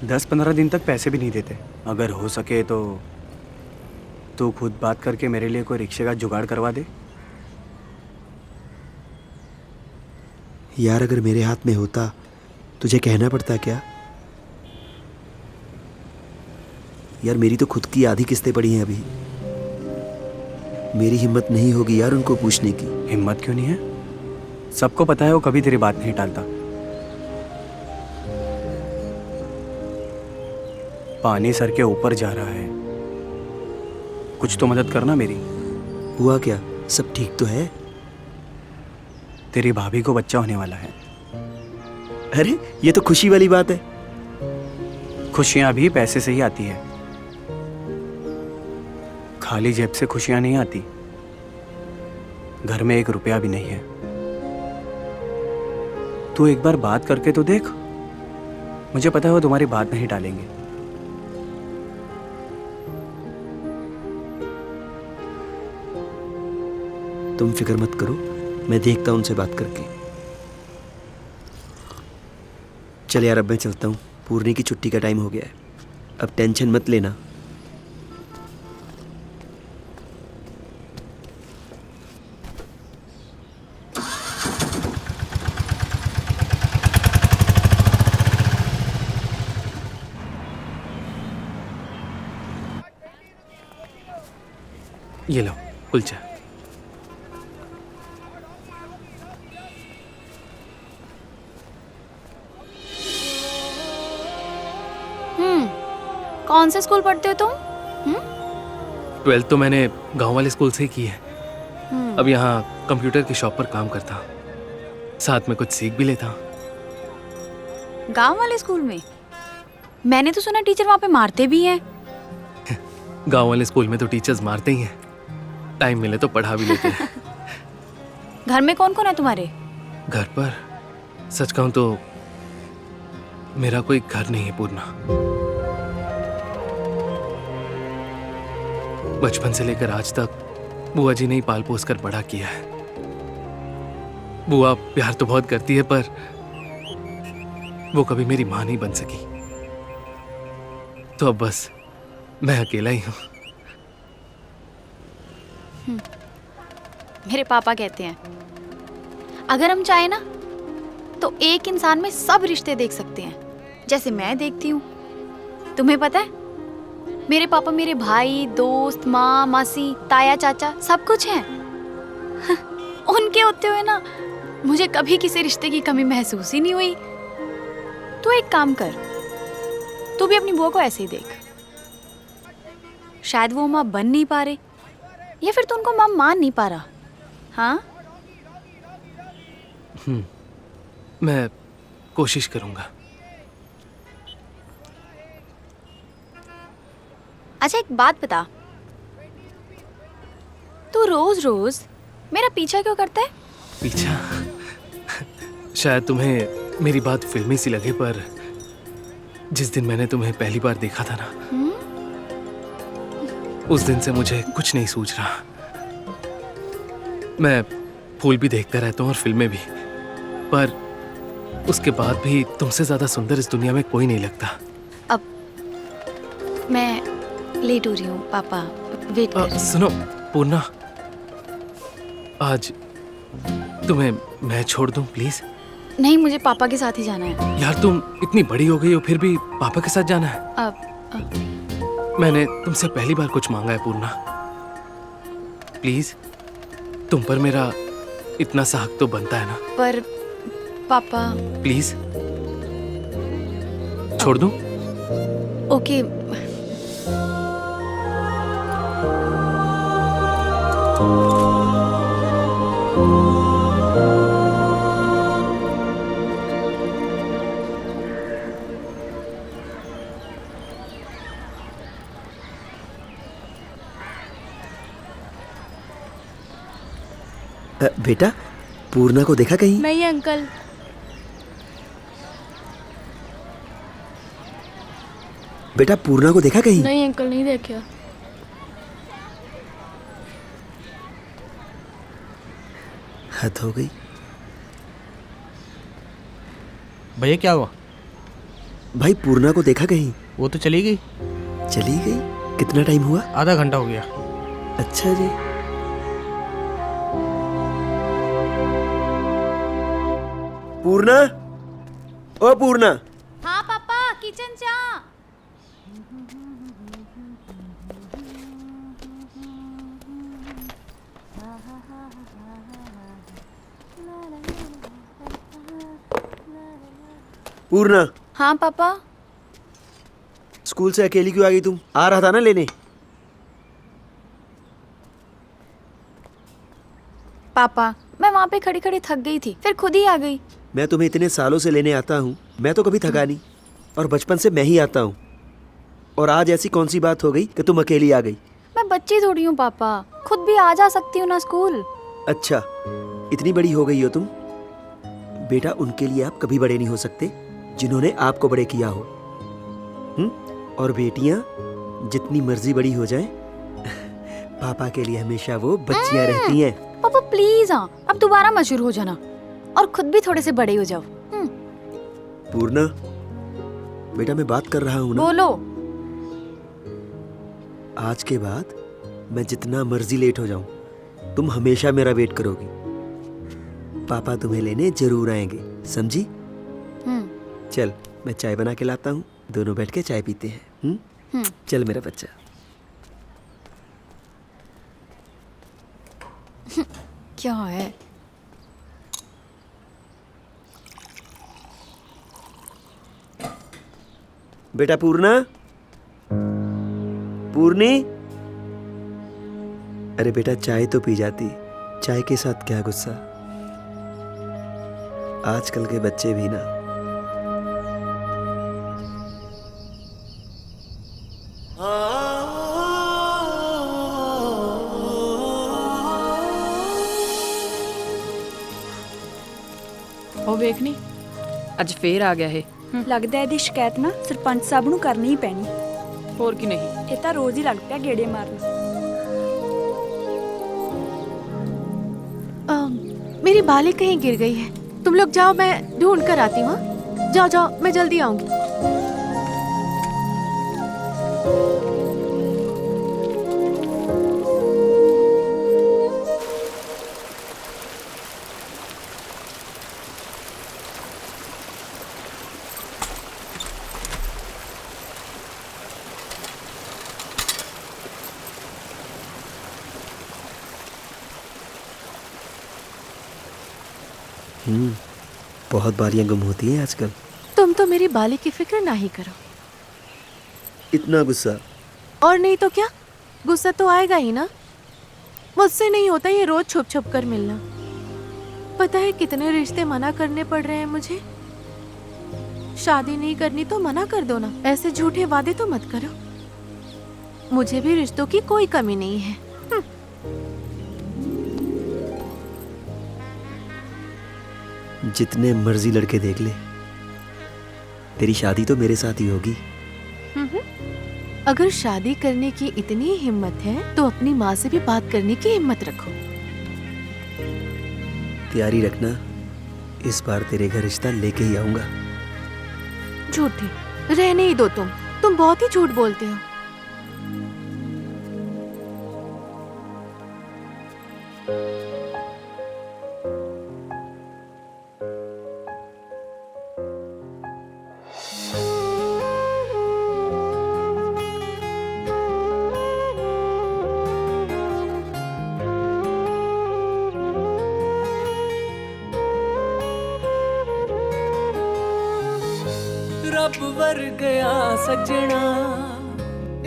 10-15 दिन तक पैसे भी नहीं देते। अगर हो सके तो तू खुद बात करके मेरे लिए कोई रिक्शे का जुगाड़ करवा दे। यार अगर मेरे हाथ में होता तुझे कहना पड़ता क्या? यार मेरी तो खुद की आधी किस्तें पड़ी हैं अभी। मेरी हिम्मत नहीं होगी यार उनको पूछने की। हिम्मत क्यों नहीं है? सबको पता है वो कभी तेरी बात नहीं टालता। पानी सर के ऊपर जा रहा है, कुछ तो मदद करना मेरी। हुआ क्या? सब ठीक तो है? तेरी भाभी को बच्चा होने वाला है। अरे ये तो खुशी वाली बात है। खुशियां भी पैसे से ही आती है, खाली जेब से खुशियां नहीं आती। घर में 1 रुपया भी नहीं है। तू एक बार बात करके तो देख। मुझे पता है वो तुम्हारी बात नहीं टालेंगे। तुम फिक्र मत करो, मैं देखता हूं उनसे बात करके। चल यार, अब मैं चलता हूँ। पूर्णी की छुट्टी का टाइम हो गया है। अब टेंशन मत लेना। ये लो कुलचा। कौन से स्कूल पढ़ते हो तुम? 12th तो मैंने गांव वाले स्कूल से ही की है। अब यहाँ कंप्यूटर की शॉप पर काम करता हूँ, साथ में कुछ सीख भी लेता हूँ। गांव वाले स्कूल में? मैंने तो सुना टीचर वहाँ पे मारते भी हैं। गांव वाले स्कूल में तो टीचर्स मारते ही हैं, टाइम मिले तो पढ़ा भी लेते हैं। घर में कौन कौन है तुम्हारे? घर पर सच कहूँ तो मेरा कोई घर नहीं है पूर्णा। बचपन से लेकर आज तक बुआ जी ने ही पाल पोस कर बड़ा किया है। बुआ प्यार तो बहुत करती है, पर वो कभी मेरी मां नहीं बन सकी। तो अब बस मैं अकेला ही हूं। मेरे पापा कहते हैं अगर हम चाहे ना तो एक इंसान में सब रिश्ते देख सकते हैं, जैसे मैं देखती हूँ। तुम्हें पता है मेरे पापा मेरे भाई, दोस्त, माँ, मासी, ताया, चाचा सब कुछ हैं। उनके होते हुए ना मुझे कभी किसी रिश्ते की कमी महसूस ही नहीं हुई। तू एक काम कर, तू भी अपनी बुआ को ऐसे ही देख। शायद वो माँ बन नहीं पा रहे, या फिर तू उनको माँ मान नहीं पा रहा। हाँ, मैं कोशिश करूंगा। अच्छा एक बात बता, तू रोज रोज मेरा पीछा क्यों करता है? पीछा? शायद तुम्हें मेरी बात फिल्मी सी लगे, पर जिस दिन मैंने तुम्हें पहली बार देखा था ना, उस दिन से मुझे कुछ नहीं सूझ रहा। मैं फूल भी देखता रहता हूँ और फिल्में भी, पर उसके बाद भी तुमसे ज्यादा सुंदर इस दुनिया में कोई नहीं लगता। अब मैं लेट हो रही हूँ, पापा वेट कर। सुनो पूर्णा, आज तुम्हें मैं छोड़ दूं प्लीज? नहीं, मुझे पापा के साथ ही जाना है। यार तुम इतनी बड़ी हो गई हो, फिर भी पापा के साथ जाना है? अब मैंने तुमसे पहली बार कुछ मांगा है पूर्णा, प्लीज। तुम पर मेरा इतना सा हक तो बनता है ना? पर पापा प्लीज छोड़ दूं? ओके। बेटा, पूर्णा को देखा कहीं? नहीं अंकल। बेटा, पूर्णा को देखा कहीं? नहीं अंकल, नहीं देखा। हद हो गई। भैया क्या हुआ? भाई पूर्णा को देखा कहीं? वो तो चली गई। चली गई? कितना टाइम हुआ? आधा घंटा हो गया। अच्छा जी। पूर्णा, ओ पूर्णा। हाँ पापा, किचन जा। पूर्णा। हाँ पापा। स्कूल से अकेली क्यों आ गई तुम? आ रहा था ना लेने। पापा मैं वहाँ पे खड़ी खड़ी थक गई थी, फिर खुद ही आ गई। मैं तुम्हें इतने सालों से लेने आता हूँ, मैं तो कभी थका नहीं, और बचपन से मैं ही आता हूँ। और आज ऐसी कौन सी बात हो गई कि तुम अकेली आ गई? मैं बच्ची थोड़ी हूँ पापा, खुद भी आ जा सकती हूँ ना स्कूल। अच्छा, इतनी बड़ी हो गई हो तुम? बेटा, उनके लिए आप कभी बड़े नहीं हो सकते जिन्होंने आपको बड़े किया हो। और बेटियां जितनी मर्जी बड़ी हो जाएं, पापा के लिए हमेशा वो बच्चियां रहती हैं। पापा प्लीज, हाँ अब दोबारा मशहूर हो जाना और खुद भी थोड़े से बड़े हो जाओ। पूर्णा, बेटा मैं बात कर रहा हूँ ना। बोलो। आज के बाद मैं जितना मर्जी लेट हो जाऊं, तुम हमेशा मेरा वेट करोगी। पापा तुम्हें लेने जरूर आएंगे, समझी? चल मैं चाय बना के लाता हूँ, दोनों बैठ के चाय पीते हैं। चल मेरा बच्चा। क्या है? बेटा पूर्णा, पूर्णी, अरे बेटा चाय तो पी जाती, चाय के साथ क्या गुस्सा। आजकल के बच्चे भी ना। ਉਹ ਵੇਖ ਨੀ ਅੱਜ ਫੇਰ ਆ ਗਿਆ ਇਹ। ਲੱਗਦਾ ਇਹਦੀ ਸ਼ਿਕਾਇਤ ਨਾ ਸਰਪੰਚ ਸਾਹਿਬ ਨੂੰ ਕਰਨੀ ਹੀ ਪੈਣੀ। ਹੋਰ ਕੀ ਨਹੀਂ, ਇਹ ਤਾਂ ਰੋਜ਼ ਹੀ ਲੱਗ ਪਿਆ ਗੇੜੇ ਮਾਰਨ। मेरी बाली कहीं गिर गई है, तुम लोग जाओ, मैं ढूंढ कर आती हूँ। जाओ जाओ, मैं जल्दी आऊंगी। बहुत बारियां गुम होती हैं आजकल। तुम तो मेरी बाली की फिक्र ना ही करो। इतना गुस्सा? और नहीं तो क्या, गुस्सा तो आएगा ही ना। मुझसे नहीं होता ये रोज छुप छुप कर मिलना। पता है कितने रिश्ते मना करने पड़ रहे हैं मुझे। शादी नहीं करनी तो मना कर दो ना, ऐसे झूठे वादे तो मत करो। मुझे भी रिश्तों की कोई कमी नहीं है। जितने मर्जी लड़के देख ले, तेरी शादी तो मेरे साथ ही होगी। अगर शादी करने की इतनी हिम्मत है तो अपनी माँ से भी बात करने की हिम्मत रखो। तैयारी रखना, इस बार तेरे घर रिश्ता लेके ही आऊंगा। झूठे रहने ही दो, तुम बहुत ही झूठ बोलते हो। रब वर गया सजना,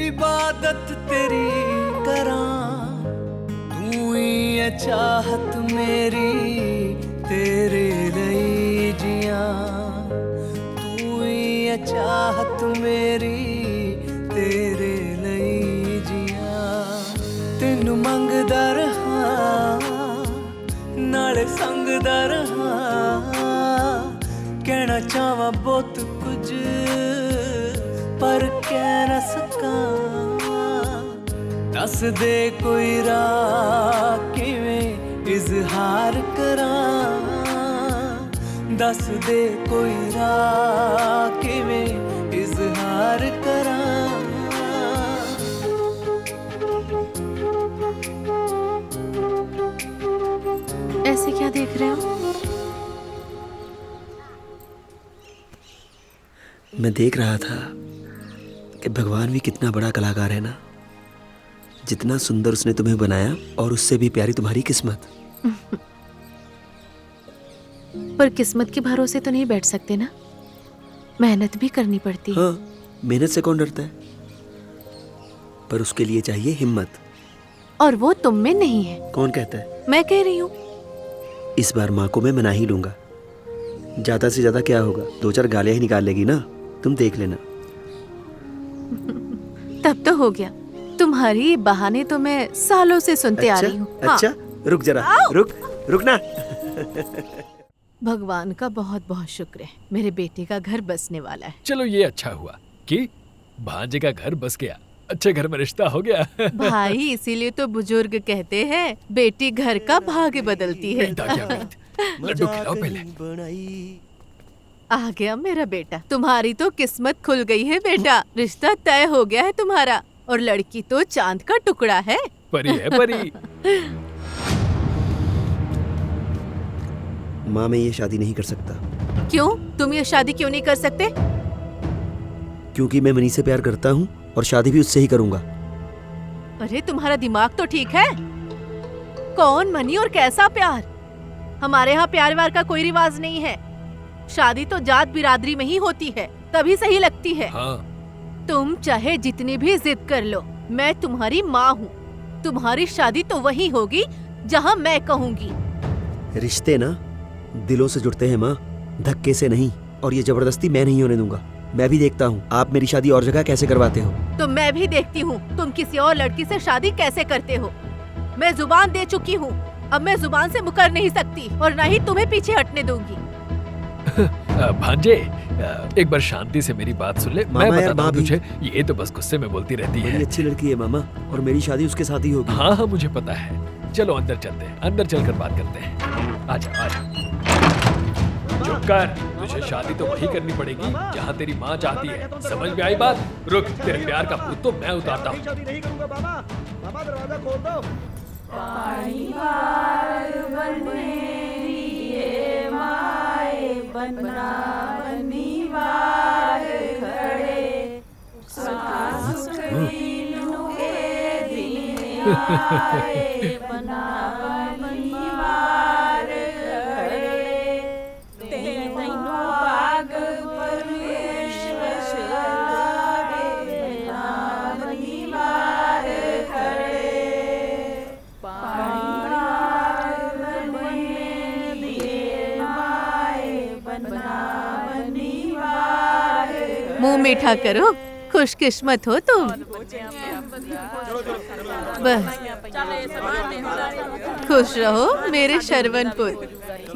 इबादत तेरी करां। तू ही है चाहत मेरी, तेरे लिए जियां। तू ही है चाहत मेरी, तेरे लिए जियां। तेनू मंगदा रहा, नाले संगदा रहा। कहना चाहवा बहुत कुछ पर कह न सका। दस दे कोई राह किवें इजहार करा। दस दे कोई राह किवें इजहार करा। ऐसे क्या देख रहे हो? मैं देख रहा था कि भगवान भी कितना बड़ा कलाकार है ना। जितना सुंदर उसने तुम्हें बनाया और उससे भी प्यारी तुम्हारी किस्मत। पर किस्मत के भरोसे तो नहीं बैठ सकते ना, मेहनत भी करनी पड़ती है। हाँ, मेहनत से कौन डरता है, पर उसके लिए चाहिए हिम्मत। और वो तुम में नहीं है। कौन कहता है? मैं कह रही हूँ। इस बार माँ को मैं मना ही लूंगा। ज्यादा से ज्यादा क्या होगा, 2-4 गालियां ही निकाल लेगी ना, तुम देख लेना। तब तो हो गया। तुम्हारी बहाने तो मैं सालों से सुनते आ रही हूँ। अच्छा, रुक जरा, रुक ना। भगवान का बहुत बहुत शुक्र है, मेरे बेटे का घर बसने वाला है। चलो ये अच्छा हुआ कि भांजे का घर बस गया, अच्छे घर में रिश्ता हो गया। भाई इसीलिए तो बुजुर्ग कहते हैं बेटी घर का भाग्य बदलती है। लड्डू खिलाओ पहले। आ गया मेरा बेटा। तुम्हारी तो किस्मत खुल गई है बेटा। रिश्ता तय हो गया है तुम्हारा, और लड़की तो चांद का टुकड़ा है। परी है परी। माँ, मैं ये शादी नहीं कर सकता। क्यों? तुम ये शादी क्यों नहीं कर सकते? क्योंकि मैं मनी से प्यार करता हूँ और शादी भी उससे ही करूंगा। अरे तुम्हारा दिमाग तो ठीक है। कौन मनी और कैसा प्यार? हमारे यहाँ प्यार व्यार का कोई रिवाज नहीं है। शादी तो जात बिरादरी में ही होती है, तभी सही लगती है। हाँ। तुम चाहे जितनी भी जिद कर लो, मैं तुम्हारी माँ हूँ। तुम्हारी शादी तो वही होगी जहाँ मैं कहूँगी। रिश्ते ना दिलों से जुड़ते हैं माँ, धक्के से नहीं। और ये जबरदस्ती मैं नहीं होने दूंगा। मैं भी देखता हूँ आप मेरी शादी और जगह कैसे करवाते हो। तो मैं भी देखती हूँ तुम किसी और लड़की से शादी कैसे करते हो। मैं जुबान दे चुकी हूँ, अब मैं जुबान से मुकर नहीं सकती, और न ही तुम्हें पीछे हटने दूंगी। भांजे, एक बार शांति से मेरी बात सुन ले। मैं बताता हूँ तुझे, ये तो बस गुस्से में बोलती रहती है। बड़ी अच्छी लड़की है मामा, और मेरी शादी उसके साथ ही होगी। हाँ हाँ मुझे पता है। चलो अंदर चलते हैं, अंदर चलकर बात करते हैं। आजा आजा। चुप कर, तुझे शादी तो वही करनी पड़ेगी जहाँ तेरी माँ चाहती है। समझ में आई बात? रुक, तेरे प्यार का भूत तो मैं उतारता हूँ। शादी नहीं करूंगा बाबा। बाबा दरवाजा खोल दो। मुंह मीठा करो, खुशकिस्मत हो तुम। बस खुश रहो मेरे शरवनपुर।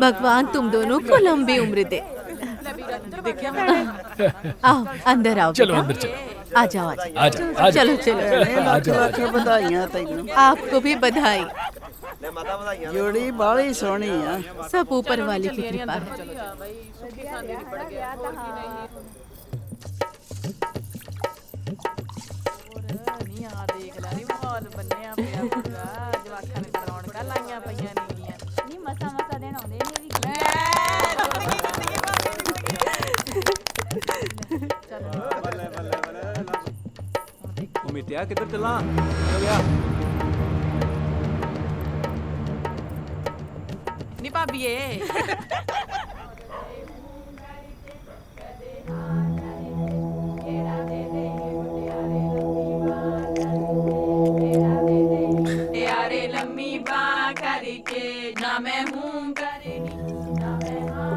भगवान तुम दोनों को लंबी उम्र दे। आओ अंदर आओ। चलो अंदर चलो। आ जाओ आ जाओ। चलो चलो। बधाइयां तैनू। आपको भी बधाई। जोड़ी बाली सोहनी है। सब ऊपर वाले की कृपा है। मिटिया किधर चला? हो गया। नी भाभीए। यारे लम्मी बा करके ना मैं हूँ करे ना मैं हाँ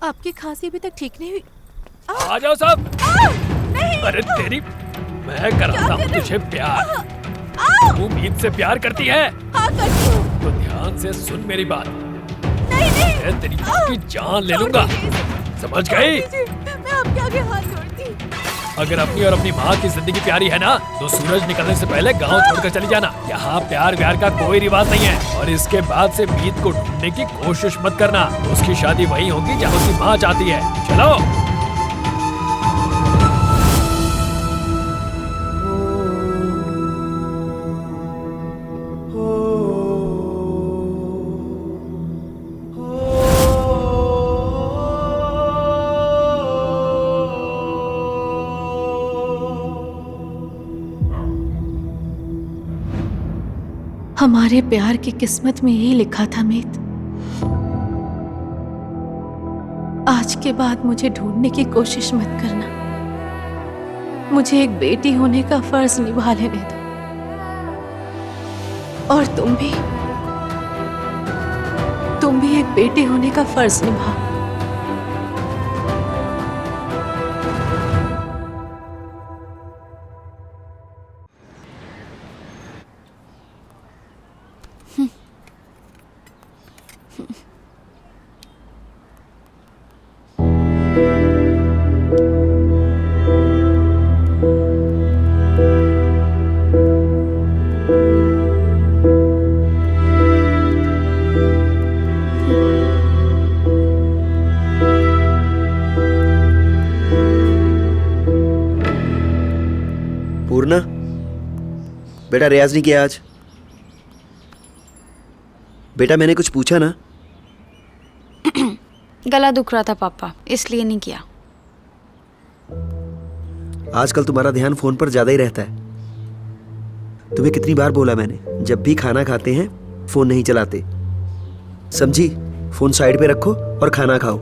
आपकी खांसी अभी तक ठीक नहीं हुई। आ जाओ सब। अरे तेरी, मैं कराता हूँ तुझे प्यार। तू मीत से प्यार करती है? हाँ करती हूँ। तो ध्यान से सुन मेरी बात। नहीं नहीं। मैं तेरी की जान ले लूंगा, समझ गई? मैं आपके आगे हाथ जोड़ती। अगर अपनी और अपनी माँ की जिंदगी प्यारी है ना, तो सूरज निकलने से पहले गांव छोड़कर चली जाना। यहाँ प्यार व्यार का कोई रिवाज नहीं है। और इसके बाद से मीत को ढूंढने की कोशिश मत करना। उसकी शादी वही होगी जहाँ उसकी माँ चाहती है। चलो। हमारे प्यार की किस्मत में यही लिखा था मीत। आज के बाद मुझे ढूंढने की कोशिश मत करना। मुझे एक बेटी होने का फर्ज निभा लेने दो। और तुम भी एक बेटी होने का फर्ज निभाओ। पूर्णा, बेटा रियाज नहीं किया आज? बेटा मैंने कुछ पूछा ना? गला दुख रहा था पापा, इसलिए नहीं किया। आजकल तुम्हारा ध्यान फोन पर ज्यादा ही रहता है। तुम्हें कितनी बार बोला मैंने, जब भी खाना खाते हैं फोन नहीं चलाते, समझी? फोन साइड पे रखो और खाना खाओ।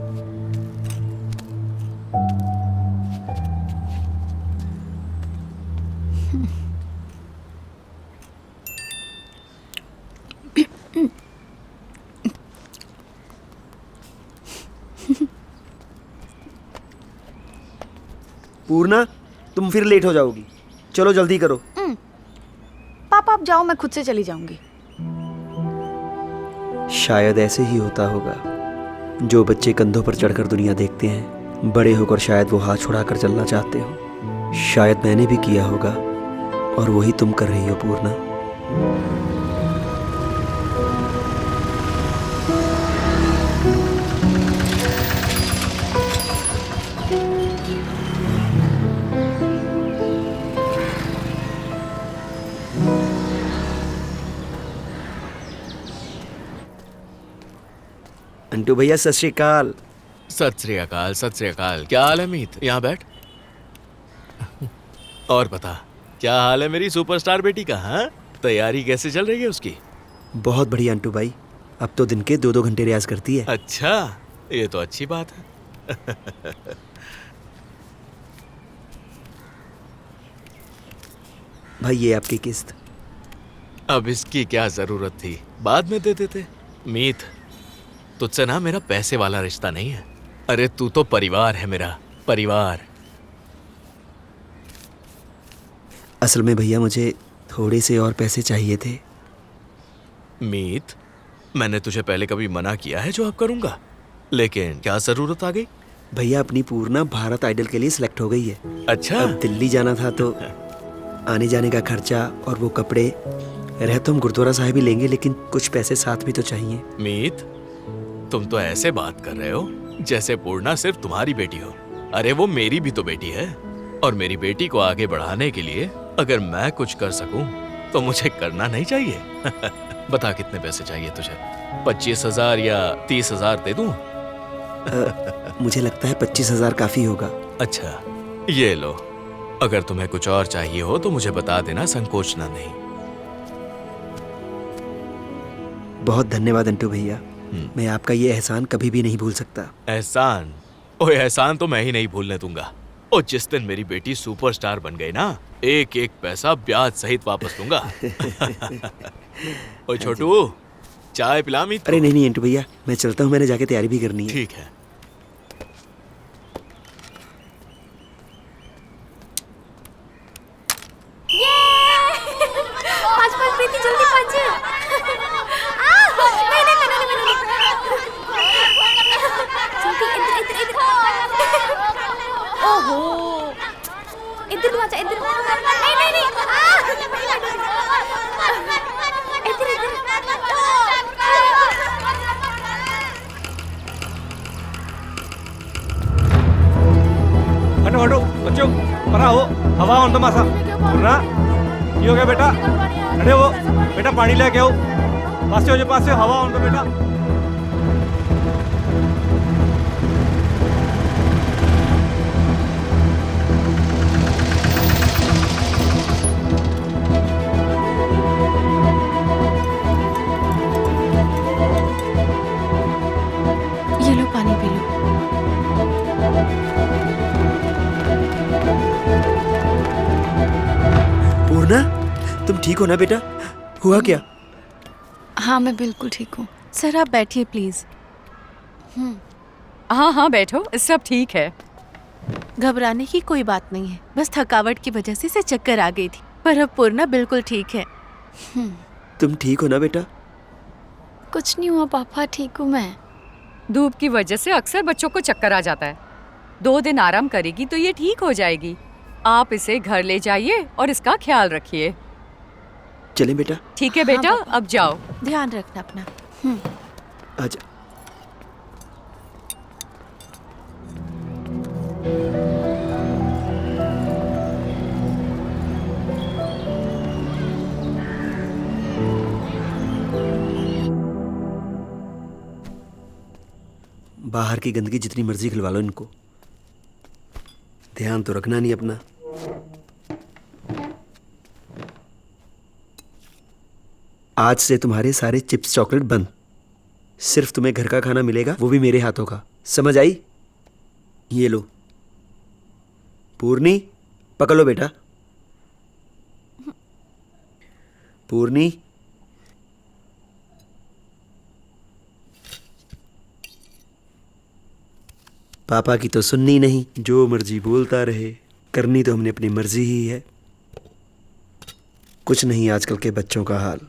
पूर्णा, तुम फिर लेट हो जाओगी, चलो जल्दी करो। पापा आप जाओ, मैं खुद से चली जाऊंगी। शायद ऐसे ही होता होगा। जो बच्चे कंधों पर चढ़कर दुनिया देखते हैं, बड़े होकर शायद वो हाथ छुड़ाकर चलना चाहते हो। शायद मैंने भी किया होगा और वही तुम कर रही हो पूर्णा। अंटू भैया सत श्री अकाल। सत श्री अकाल, सत श्री अकाल। क्या हाल है मीत? यहाँ बैठ। और बता, क्या हाल है मेरी सुपरस्टार बेटी का? हाँ, तैयारी कैसे चल रही है उसकी? बहुत बढ़िया अंटू भाई, अब तो दिन के 2-2 घंटे रियाज करती है। अच्छा, ये तो अच्छी बात है। भाई ये आपकी किस्त। अब इसकी क्या जरूरत थी, बाद में दे देते। मीत, तुझसे ना मेरा पैसे वाला रिश्ता नहीं है। अरे तू तो परिवार है मेरा, परिवार। असल में भैया मुझे थोड़े से और पैसे चाहिए थे। मीत, मैंने तुझे पहले कभी मना किया है जो अब करूंगा? लेकिन क्या जरूरत आ गई? भैया अपनी पूर्णा भारत आइडल के लिए सिलेक्ट हो गई है। अच्छा। अब दिल्ली जाना था तो आने जाने का खर्चा और वो कपड़े, रह तो हम गुरुद्वारा साहिब ही लेंगे, लेकिन कुछ पैसे साथ भी तो चाहिए। मीत, तुम तो ऐसे बात कर रहे हो जैसे पूर्णा सिर्फ तुम्हारी बेटी हो। अरे वो मेरी भी तो बेटी है, और मेरी बेटी को आगे बढ़ाने के लिए अगर मैं कुछ कर सकूं तो मुझे करना नहीं चाहिए? बता कितने पैसे चाहिए तुझे? 25,000 या 30,000 दे दूं? मुझे लगता है 25,000 काफी होगा। अच्छा, ये लो। अगर तुम्हें कुछ और चाहिए हो तो मुझे बता देना, संकोचना नहीं। बहुत धन्यवाद अंटू भैया, मैं आपका ये एहसान कभी भी नहीं भूल सकता। एहसान? ओए एहसान तो मैं ही नहीं भूलने दूंगा। और जिस दिन मेरी बेटी सुपरस्टार बन गई ना, एक एक पैसा ब्याज सहित वापस दूंगा। ओए छोटू, चाय पिला मीत को। अरे नहीं अंटू भैया, मैं चलता हूँ, मैंने जाके तैयारी भी करनी है। ठीक है। प्रीति जल्दी पंच। ओहो, इधर आ जा, इधर। नहीं नहीं नहीं, इधर इधर। हटो हटो बच्चों, परा हो, हवा ऑन तमाशा। पूर्णा, ये हो गया बेटा? अरे वो बेटा पानी लेके आओ। पास से हो जाओ, पास से। हवा ऑन दो बेटा। ये लो पानी पी लो। पूर्णा, तुम ठीक हो ना बेटा? हुआ क्या? हाँ मैं बिल्कुल ठीक हूँ। सर आप बैठिए प्लीज। हाँ हाँ बैठो, सब ठीक है। घबराने की कोई बात नहीं है, बस थकावट की वजह से इसे चक्कर आ गई थी, पर अब पूर्णा बिल्कुल ठीक है। तुम ठीक हो ना बेटा? कुछ नहीं हुआ पापा, ठीक हूँ मैं। धूप की वजह से अक्सर बच्चों को चक्कर आ जाता है। 2 दिन आराम करेगी तो ये ठीक हो जाएगी। आप इसे घर ले जाइए और इसका ख्याल रखिए। चलें बेटा? ठीक है बेटा, हाँ, अब जाओ। ध्यान रखना अपना। आजा। बाहर की गंदगी जितनी मर्जी खिलवा लो इनको, ध्यान तो रखना नहीं अपना। आज से तुम्हारे सारे चिप्स चॉकलेट बंद। सिर्फ तुम्हें घर का खाना मिलेगा, वो भी मेरे हाथों का। समझ आई? ये लो। पूर्णी, पकड़ लो बेटा। पूर्णी, पापा की तो सुननी नहीं, जो मर्जी बोलता रहे, करनी तो हमने अपनी मर्जी ही है। कुछ नहीं आजकल के बच्चों का हाल।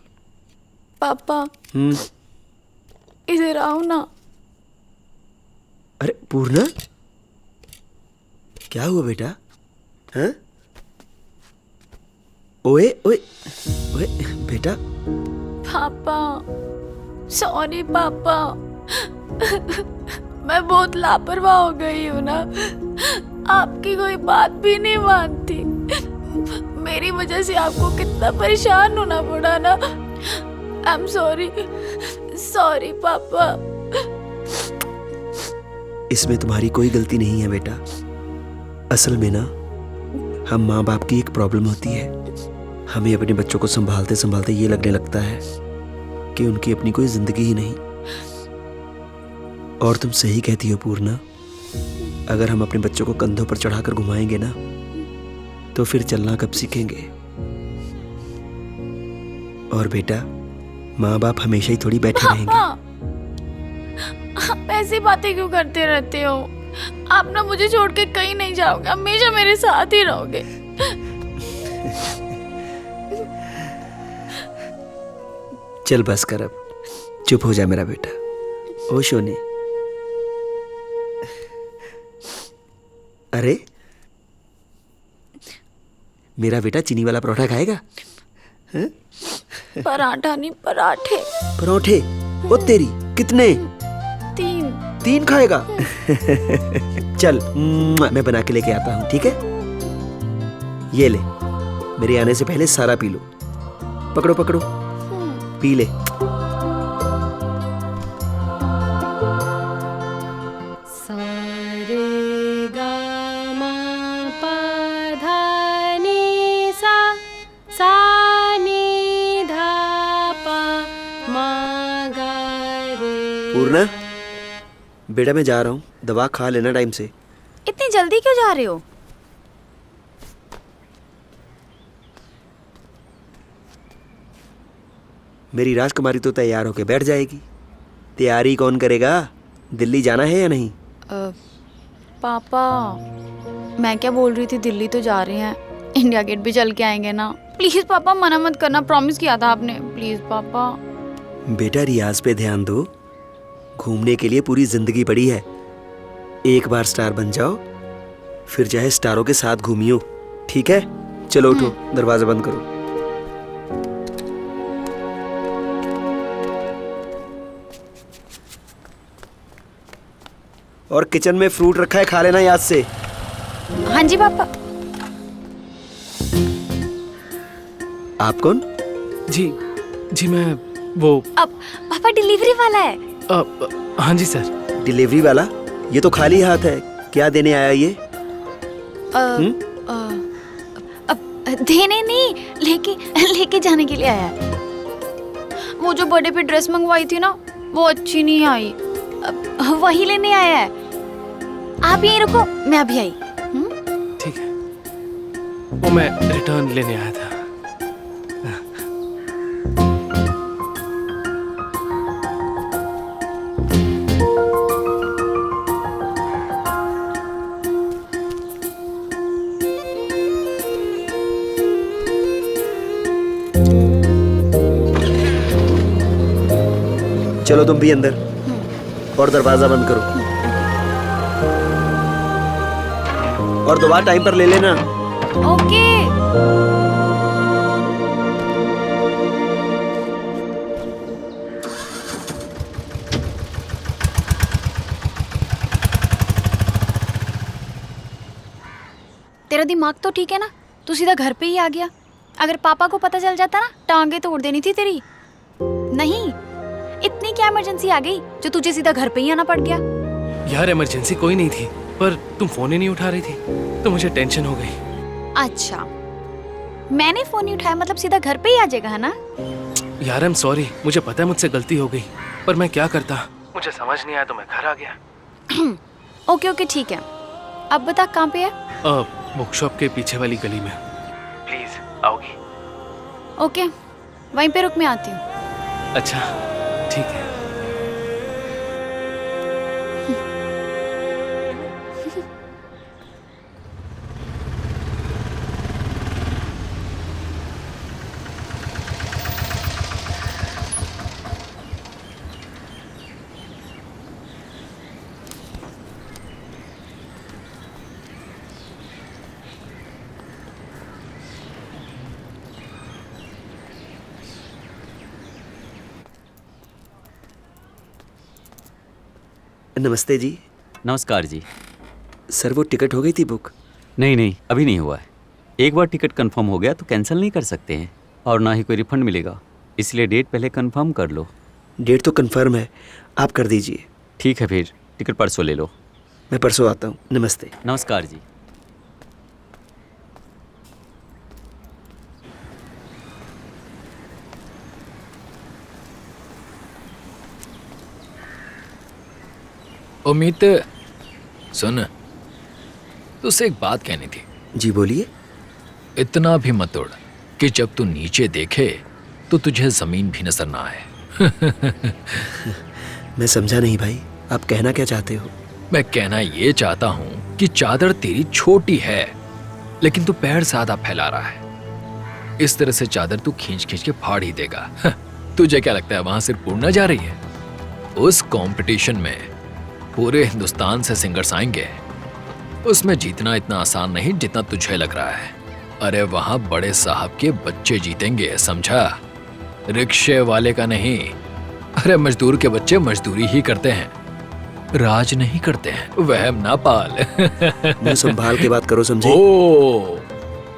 पापा इधर आओ ना। अरे पूर्णा, क्या हुआ बेटा? हाँ? ओए ओए ओए बेटा। पापा सॉरी पापा, मैं बहुत लापरवाह हो गई हूँ ना, आपकी कोई बात भी नहीं मानती। मेरी वजह से आपको कितना परेशान होना पड़ा ना। आई एम सॉरी, सॉरी पापा। इसमें तुम्हारी कोई गलती नहीं है बेटा। असल में ना, हम माँ बाप की एक प्रॉब्लम होती है, हमें अपने बच्चों को संभालते संभालते ये लगने लगता है कि उनकी अपनी कोई जिंदगी ही नहीं। और तुम सही कहती हो पूर्णा, अगर हम अपने बच्चों को कंधों पर चढ़ाकर घुमाएंगे ना, तो फिर चलना कब सीखेंगे? और बेटा, माँ बाप हमेशा ही थोड़ी बैठे रहेंगे। आप ऐसी बातें क्यों करते रहते हो? आप ना मुझे छोड़ के कहीं नहीं जाओगे, हमेशा मेरे साथ ही रहोगे। चल बस कर, अब चुप हो जा मेरा बेटा। ओ शोने, अरे मेरा बेटा चीनी वाला परोठा खाएगा? हैं? पराठा नहीं, पराठे। परोठे? ओ तेरी, कितने? 3। 3 खाएगा? चल मैं बना के लेके आता हूँ, ठीक है? ये ले, मेरे आने से पहले सारा पी लो। पकड़ो पकड़ो, पी ले। पूर्णा, बेटा मैं जा रहा हूँ, दवा खा लेना टाइम से। इतनी जल्दी क्यों जा रहे हो? मेरी राजकुमारी तो तैयार होके बैठ जाएगी। तैयारी कौन करेगा? दिल्ली जाना है या नहीं? पापा, मैं क्या बोल रही थी, दिल्ली तो जा रहे हैं, इंडिया गेट भी चल के आएंगे ना। प्लीज पापा मना मत करना, प्रॉमिस किया था आपने, प्लीज पापा। बेटा रियाज पे ध्यान दो, घूमने के लिए पूरी जिंदगी पड़ी है। एक बार स्टार बन जाओ, फिर चाहे स्टारों के साथ घूमियो, ठीक है? चलो उठो, दरवाजा बंद करो। और किचन में फ्रूट रखा है, खा लेना याद से। हाँ जी पापा। आप कौन? जी मैं वो। अब पापा डिलीवरी वाला है। हाँ जी सर। डिलीवरी वाला? ये तो खाली हाथ है, क्या देने आया ये? देने नहीं, लेके जाने के लिए आया है। वो जो बर्थडे पे ड्रेस मंगवाई थी ना, वो अच्छी नहीं आई, वही लेने आया है। आप यहीं रुको, मैं अभी आई। ठीक है, वो मैं रिटर्न लेने आया था। चलो तुम भी अंदर, और दरवाजा बंद करो। और दवा टाइम पर ले लेना। ओके। तेरा दिमाग तो ठीक है ना? तू सीधा घर पे ही आ गया। अगर पापा को पता चल जाता ना, टांगे तोड़ देनी थी तेरी। नहीं, इतनी क्या इमरजेंसी आ गई जो तुझे सीधा घर पे ही आना पड़ गया? यार इमरजेंसी कोई नहीं थी, पर तुम फोन ही नहीं उठा रही थी तो मुझे टेंशन हो गई। अच्छा, मैंने फोन नहीं उठाया मतलब सीधा घर पे ही आ जाएगा, है ना? यार आई एम सॉरी, मुझे पता है मुझसे गलती हो गई, पर मैं क्या करता, मुझे समझ नहीं आया तो मैं घर आ गया। ओके ओके ठीक है। अब बता कहाँ पे है? बुक शॉप के पीछे वाली गली में। प्लीज आओगी? ओके, वहीं पे रुक, मैं आती हूँ। अच्छा ठीक है। नमस्ते जी। नमस्कार जी। सर वो टिकट हो गई थी बुक? नहीं नहीं, अभी नहीं हुआ है। एक बार टिकट कंफर्म हो गया तो कैंसिल नहीं कर सकते हैं, और ना ही कोई रिफंड मिलेगा, इसलिए डेट पहले कंफर्म कर लो। डेट तो कंफर्म है, आप कर दीजिए। ठीक है, फिर टिकट परसों ले लो। मैं परसों आता हूँ। नमस्ते। नमस्कार जी। उम्मीद सुन, तुझसे एक बात कहनी थी। जी बोलिए। इतना भी मत उड़ कि जब तू नीचे देखे तो तुझे जमीन भी नजर ना आए। मैं समझा नहीं भाई, आप कहना क्या चाहते हो? मैं कहना ये चाहता हूँ कि चादर तेरी छोटी है लेकिन तू पैर ज्यादा फैला रहा है। इस तरह से चादर तू खींच खींच के फाड़ ही देगा। तुझे क्या लगता है वहां सिर्फ उड़ना जा रही है? उस कंपटीशन में पूरे हिंदुस्तान से सिंगर्स आएंगे, उसमें जीतना इतना आसान नहीं जितना तुझे लग रहा है। अरे वहां बड़े साहब के बच्चे जीतेंगे, समझा? रिक्शे वाले का नहीं। अरे मजदूर के बच्चे मजदूरी ही करते हैं, राज नहीं करते हैं। वहम ना पाल। मैं संभाल के बात करो, समझे? ओ,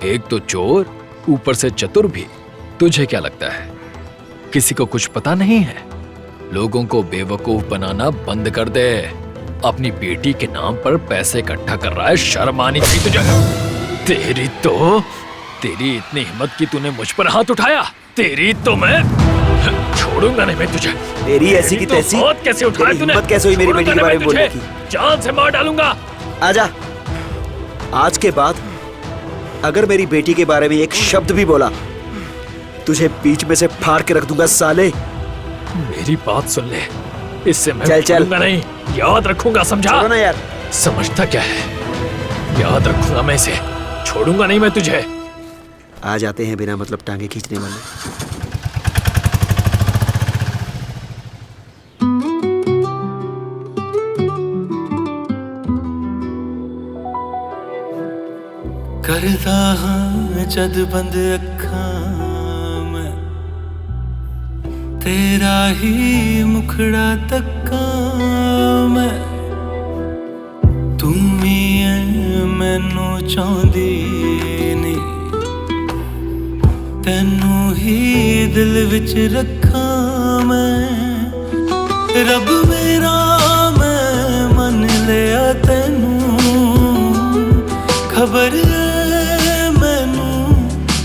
एक तो चोर, ऊपर से चतुर भी। तुझे क्या लगता है किसी को कुछ पता नहीं है? लोगों को बेवकूफ बनाना बंद कर दे। अपनी बेटी के नाम पर पैसे इकट्ठा कर रहा है, शर्म आनी चाहिए तुझे। तेरी इतनी हिम्मत की तूने मुझ पर हाथ उठाया। तेरी तो मैं छोड़ूंगा नहीं मैं तुझे। तेरी ऐसी की तैसी हाथ कैसे उठाया तूने? हिम्मत कैसे हुई मेरी बेटी के बारे में बोलने की? जान से मार डालूंगा। आजा। आज के बाद अगर मेरी बेटी के बारे में एक शब्द भी बोला, तुझे बीच में से फाड़ के रख दूंगा साले। मेरी बात सुन ले, इससे मैं चल छोड़ूंगा नहीं, याद रखूंगा, समझा? छोड़ो ना यार। समझता क्या है? याद रखूंगा मैं इसे, छोड़ूंगा नहीं मैं तुझे। आ जाते हैं बिना मतलब टांगे खींचने वाले। करदा हां जद बंद अखां मैं तेरा ही मुखड़ा तक्का मैं। तू भी मैनू चाहदी नहीं, तैनू ही दिल विच रखा मैं। रब मेरा मैं मन लिया तैनू, खबर मैनू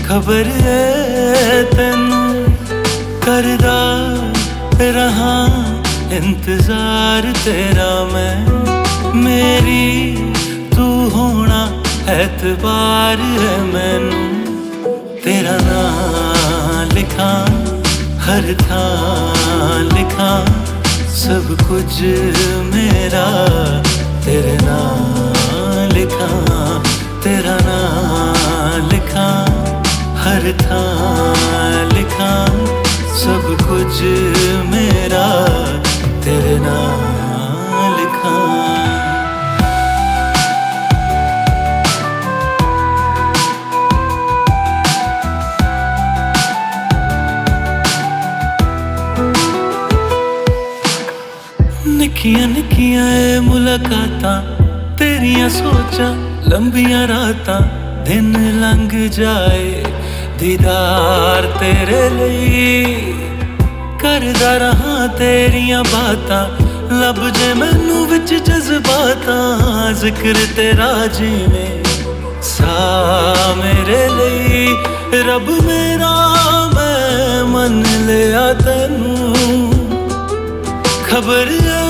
खबर है तैनू। करदा रहा इंतजार तेरा मैं, मेरी तू होना एतबार है मैनू। तेरा नाम लिखा हर थां लिखा, सब कुछ मेरा तेरे नाम लिखा। तेरा नाम लिखा हर थां लिखा, सब कुछ मेरा तेरे नाम लिखा। निक्कियां निक्कियां मुलाकातां तेरियां सोचां, लंबियां रातां दिन लंघ जाए दीदार तेरे लिए। करदा रहा तेरियां बातां लब जे मैनू विच जज्बातां जिक्र तेरा जिवें सा मेरे लिए रब मेरा मैं मन लिया तैनू खबर है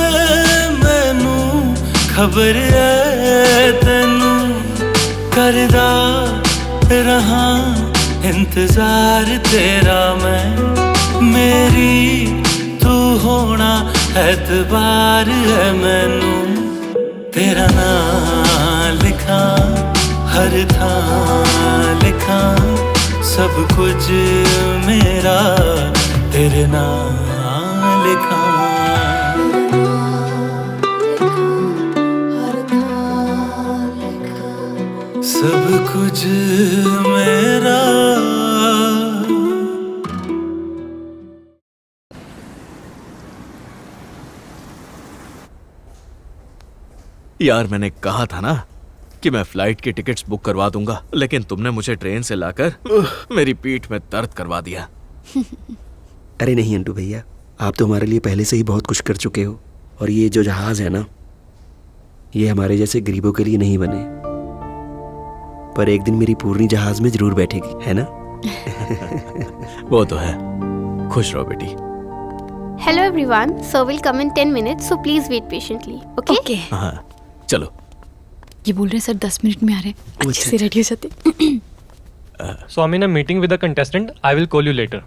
मैनू खबर है तैनू करदा रहा इंतजार तेरा मैं मेरी तू होना एतबार है मैनू तेरा नाम लिखा हर थां लिखा सब कुछ मेरा तेरे नाम लिखा सब कुछ मेरा। यार मैंने कहा था ना कि मैं फ्लाइट की टिकट्स बुक करवा दूंगा, लेकिन तुमने मुझे ट्रेन से लाकर मेरी पीठ में दर्द करवा दिया। अरे नहीं अंटू भैया, आप तो हमारे लिए पहले से ही बहुत कुछ कर चुके हो, और ये जो जहाज है ना, ये हमारे जैसे गरीबों के लिए नहीं बने, पर एक दिन मेरी पूर्णी जहाज में जरूर बैठेगी, है ना? वो तो है। खुश रहो बेटी। Hello everyone, so we'll come in 10 minutes, so please wait patiently, okay? Okay. हाँ, चलो। ये बोल रहे सर 10 मिनट में आ रहे, अच्छे से रेडी हो जाते। So I'm in a meeting with a contestant. I will call you later.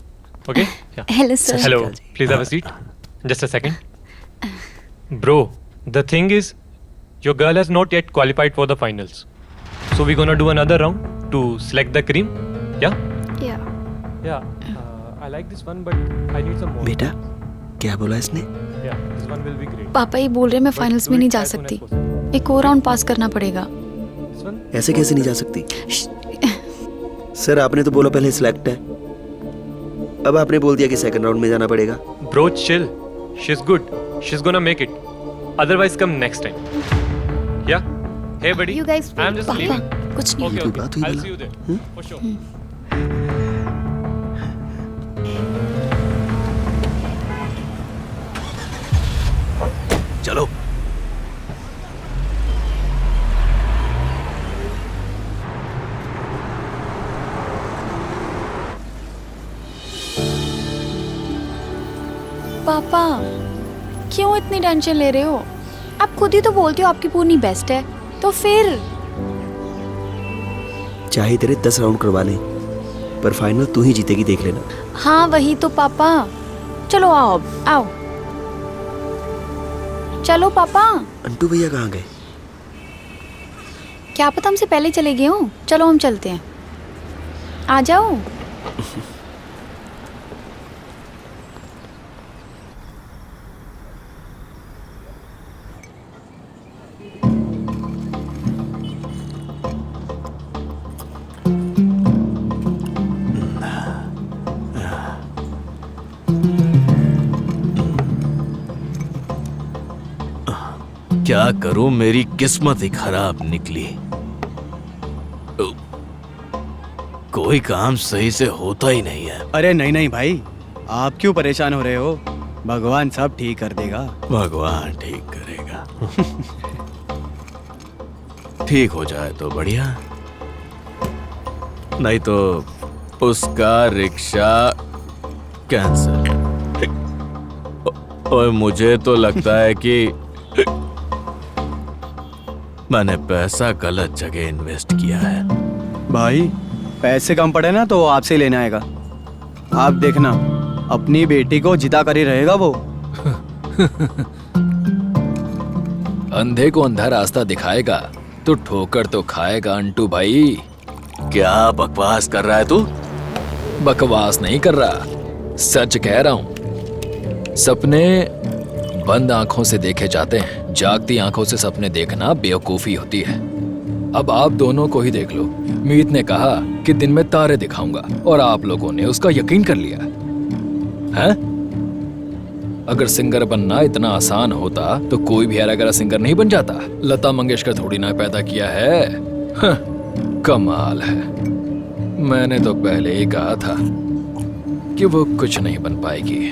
Okay? Yeah. Hello sir. Hello. Please have a seat. Just a second. Bro, the thing is, your girl has not yet qualified for the finals. So we're gonna do another round to select the cream. Yeah? Yeah. Yeah. I like this one, but I need some more. बेटा, क्या बोला इसने? Yeah, this one will be great. पापा ये बोल रहे मैं finals में नहीं जा सकती, एक और राउंड पास करना पड़ेगा। ऐसे कैसे नहीं जा सकती? सर आपने तो बोला पहले सिलेक्ट है, अब आपने बोल दिया कि सेकंड राउंड में जाना पड़ेगा। Bro, chill. She's good. She's gonna make it. Otherwise, come next time. Yeah. Hey, buddy. You guys wait. I'm just Papa, leaving. कुछ नहीं। Okay, okay. I'll see you there. For sure. चलो। पापा क्यों इतनी tension ले रहे हो? आप खुद ही तो बोलते हो आपकी पूर्णी बेस्ट है, तो फिर चाहे तेरे 10 राउंड करवा लें, पर फाइनल तू ही जीतेगी, देख लेना। हाँ वही तो पापा। चलो आओ अब, आओ। चलो पापा। अंटू भैया कहाँ गए? क्या पता हमसे पहले चले गए हो। चलो हम चलते हैं, आ जाओ। क्या करूं, मेरी किस्मत ही खराब निकली। कोई काम सही से होता ही नहीं है। अरे नहीं नहीं भाई, आप क्यों परेशान हो रहे हो? भगवान सब ठीक कर देगा। भगवान ठीक करेगा। ठीक हो जाए तो बढ़िया, नहीं तो उसका रिक्शा कैंसिल। और मुझे तो लगता है कि मैंने पैसा गलत जगह इन्वेस्ट किया है। भाई पैसे कम पड़े ना तो आपसे लेना आएगा। आप देखना, अपनी बेटी को जिता कर ही रहेगा वो। अंधे को अंधा रास्ता दिखाएगा तो ठोकर तो खाएगा अंटू भाई। क्या बकवास कर रहा है तू? बकवास नहीं कर रहा, सच कह रहा हूं। सपने बंद आंखों से देखे जाते हैं, जागती आंखों से सपने देखना बेवकूफी होती है। अब आप दोनों को ही देख लो। मीत ने कहा कि दिन में तारे दिखाऊंगा और आप लोगों ने उसका यकीन कर लिया है। अगर सिंगर बनना इतना आसान होता तो कोई भी हरा सिंगर नहीं बन जाता। लता मंगेशकर थोड़ी ना पैदा किया है। कमाल है। मैंने तो पहले ही कहा था कि वो कुछ नहीं बन पाएगी।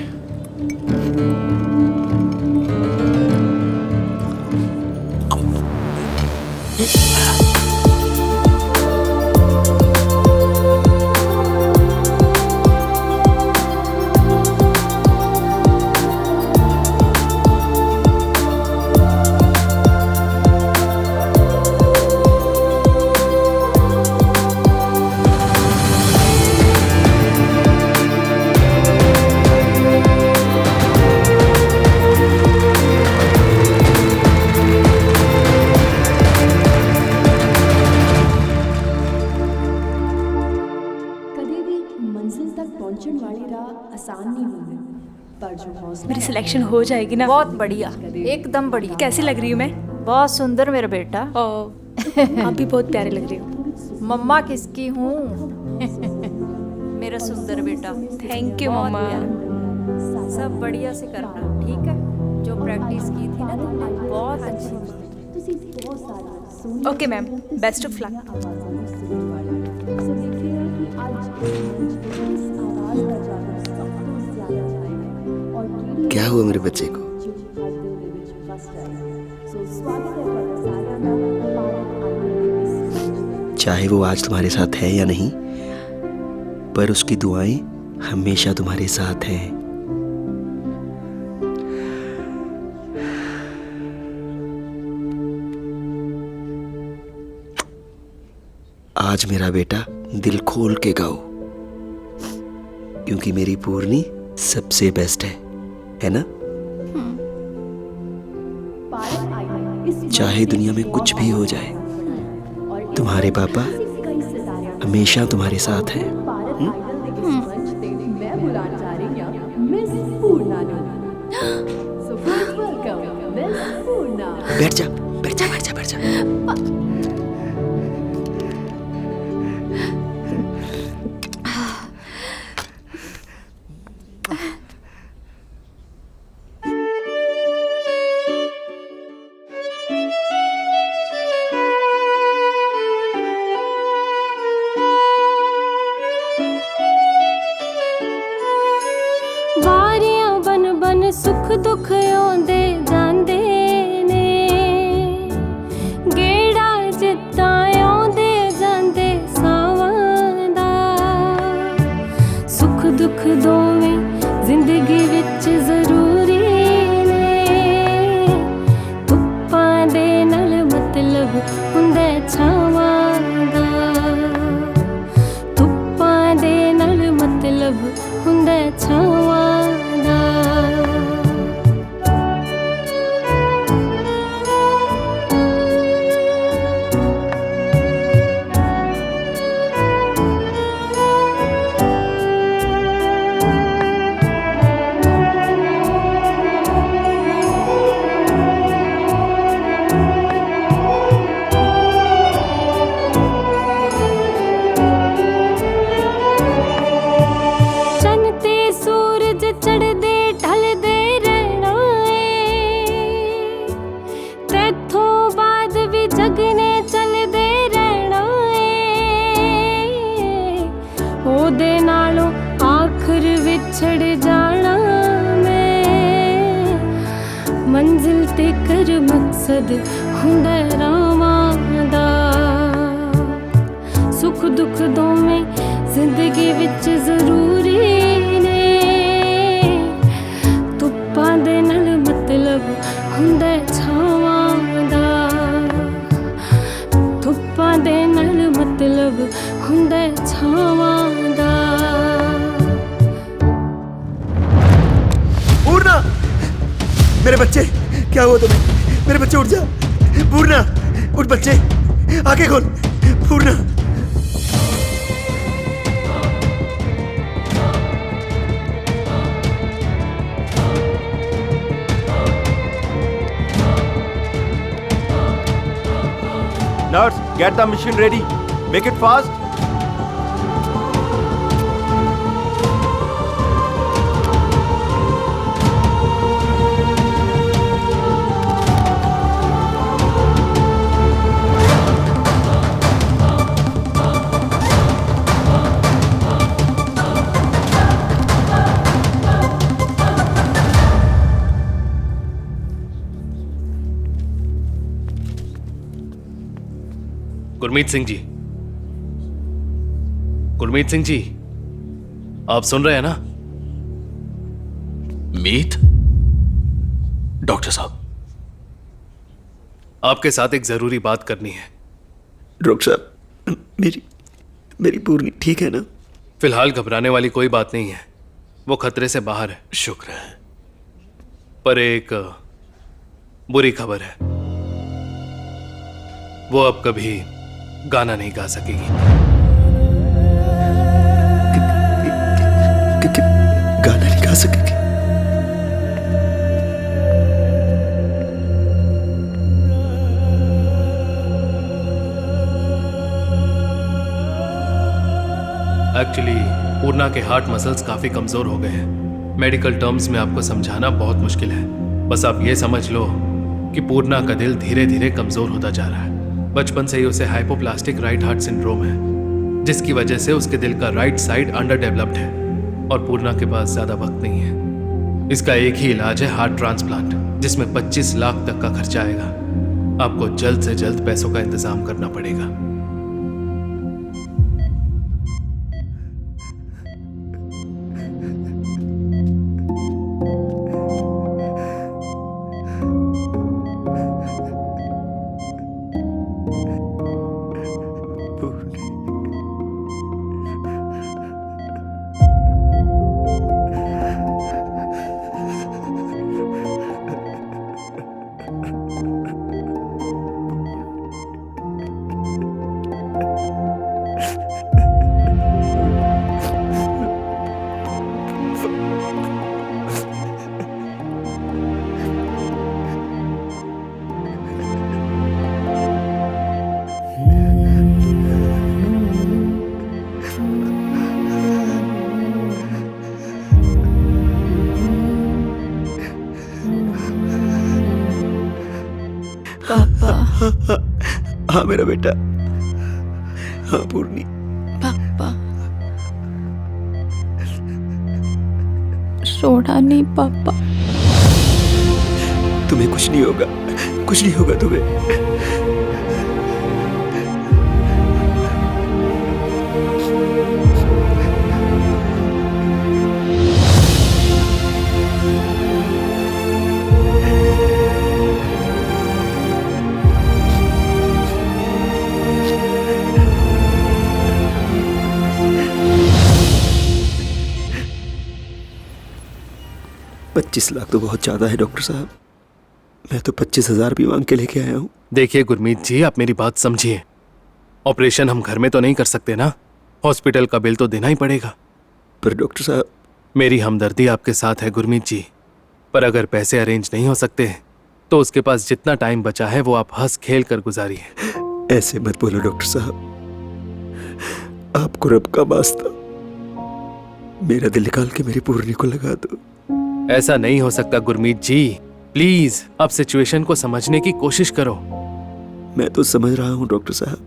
मेरी सिलेक्शन हो जाएगी ना? बहुत बढ़िया, एकदम बढ़िया। कैसी लग रही हूँ मैं? बहुत सुंदर मेरा बेटा। आप भी बहुत प्यारे लग रही हो। मम्मा किसकी हूँ? मेरा सुंदर बेटा। थैंक यू बहुत मम्मा। प्यारा। सब बढ़िया से करना, ठीक है? जो प्रैक्टिस की थी ना तुमने, बहुत अच्छी। Okay ma'am, best of luck. क्या हुआ मेरे बच्चे को? चाहे वो आज तुम्हारे साथ है या नहीं, पर उसकी दुआएं हमेशा तुम्हारे साथ हैं। आज मेरा बेटा दिल खोल के गाओ, क्योंकि मेरी पूर्णी सबसे बेस्ट है ना? चाहे दुनिया में कुछ भी हो जाए, तुम्हारे पापा हमेशा तुम्हारे साथ हैं। बैठ जा, बैठ जा, बैठ जा, बैठ जा। सुख दुख आंदे जांदे ने, गेड़ा जित्ता आंदे जांदे सावां दा। सुख दुख दोवें जिंदगी विच जरूरी ने, धुप्पां दे नाल मतलब हुंदा छावां दा। धुप्पां दे नाल मतलब हुंदा छावां दा। मंजिल ते कर मकसद हुंदा रावां दा। सुख दुख दोवें जिंदगी विच जरूरी ने, धुप्पां दे नाल मतलब हुंदा छावां दा। धुप्पां दे नाल मतलब हुंदा छावां दा। पूर्णा, मेरे बच्चे, क्या हुआ तुम्हें? मेरे बच्चे उठ जा। पूर्णा उठ बच्चे, आंखें खोल। पूर्णा, Nurse, get the machine ready. Make it fast. Gurmeet Singh ji, Gurmeet Singh ji, आप सुन रहे हैं ना? मीत? डॉक्टर साहब, आपके साथ एक जरूरी बात करनी है। डॉक्टर साहब, मेरी पूर्णी ठीक है ना? फिलहाल घबराने वाली कोई बात नहीं है, वो खतरे से बाहर है। शुक्र है। पर एक बुरी खबर है, वो अब कभी गाना नहीं गा सकेगी। गाना नहीं गा सकेगी? एक्चुअली पूर्णा के हार्ट मसल्स काफी कमजोर हो गए हैं। मेडिकल टर्म्स में आपको समझाना बहुत मुश्किल है। बस आप ये समझ लो कि पूर्णा का दिल धीरे धीरे कमजोर होता जा रहा है। बचपन से ही उसे हाइपोप्लास्टिक राइट हार्ट सिंड्रोम है, जिसकी वजह से उसके दिल का राइट साइड अंडर डेवलप्ड है और पूर्णा के पास ज्यादा वक्त नहीं है। इसका एक ही इलाज है, हार्ट ट्रांसप्लांट, जिसमें 25 लाख तक का खर्चा आएगा। आपको जल्द से जल्द पैसों का इंतजाम करना पड़ेगा। हाँ मेरा बेटा, हाँ पूर्णी। पापा, रोना नहीं पापा। तुम्हें कुछ नहीं होगा, कुछ नहीं होगा तुम्हें। 25 लाख तो बहुत ज्यादा है डॉक्टर साहब। मैं तो 25,000 भी मांग के लेके आया हूँ। देखिए गुरमीत जी, आप मेरी बात समझिए। ऑपरेशन हम घर में तो नहीं कर सकते ना, हॉस्पिटल का बिल तो देना ही पड़ेगा। पर डॉक्टर साहब, मेरी हमदर्दी आपके साथ है गुरमीत जी, पर अगर पैसे अरेंज नहीं हो सकते तो उसके पास जितना टाइम बचा है वो आप हंस खेल कर गुजारिए। ऐसे मत बोलो डॉक्टर साहब, आपको रब का वास्ता मेरा दिल निकाल के मेरी पूर्णी को लगा दो। ऐसा नहीं हो सकता गुरमीत जी, प्लीज आप सिचुएशन को समझने की कोशिश करो। मैं तो समझ रहा हूँ डॉक्टर साहब,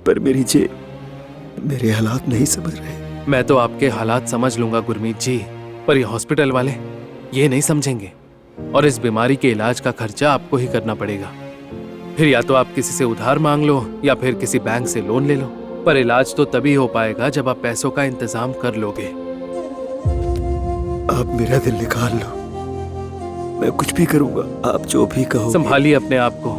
पर मेरे हालात नहीं समझ रहे। मैं तो आपके हालात समझ लूंगा गुरमीत जी, पर ये हॉस्पिटल वाले ये नहीं समझेंगे और इस बीमारी के इलाज का खर्चा आपको ही करना पड़ेगा। फिर या तो आप किसी से उधार मांग लो या फिर किसी बैंक से लोन ले लो, पर इलाज तो तभी हो पाएगा जब आप पैसों का इंतजाम कर लोगे। आप मेरा दिल निकाल लो, मैं कुछ भी करूंगा, आप जो भी कहो। संभालिए अपने आप को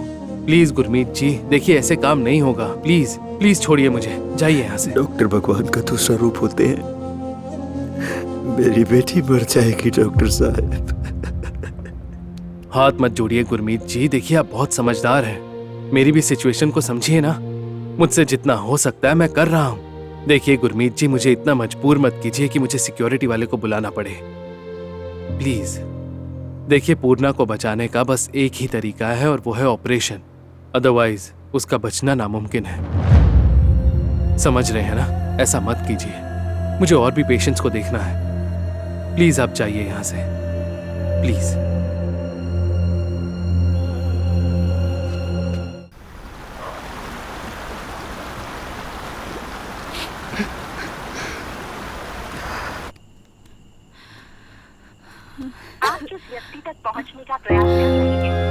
प्लीज गुरमीत जी। देखिए ऐसे काम नहीं होगा, प्लीज प्लीज छोड़िए मुझे, जाइए यहाँ से। डॉक्टर भगवान का दूसरा रूप होते हैं, मेरी बेटी मर जाएगी डॉक्टर साहब। हाथ मत जोड़िए गुरमीत जी, देखिए आप बहुत समझदार हैं, मेरी भी सिचुएशन को समझिए ना। मुझसे जितना हो सकता है मैं कर रहा हूँ। देखिए गुरमीत जी, मुझे इतना मजबूर मत कीजिए कि मुझे सिक्योरिटी वाले को बुलाना पड़े, प्लीज। देखिए पूर्णा को बचाने का बस एक ही तरीका है और वो है ऑपरेशन, अदरवाइज उसका बचना नामुमकिन है। समझ रहे हैं ना? ऐसा मत कीजिए, मुझे और भी पेशेंट्स को देखना है। प्लीज आप जाइए यहाँ से, प्लीज। आप जिस व्यक्ति तक पहुंचने का प्रयास कर रहे हैं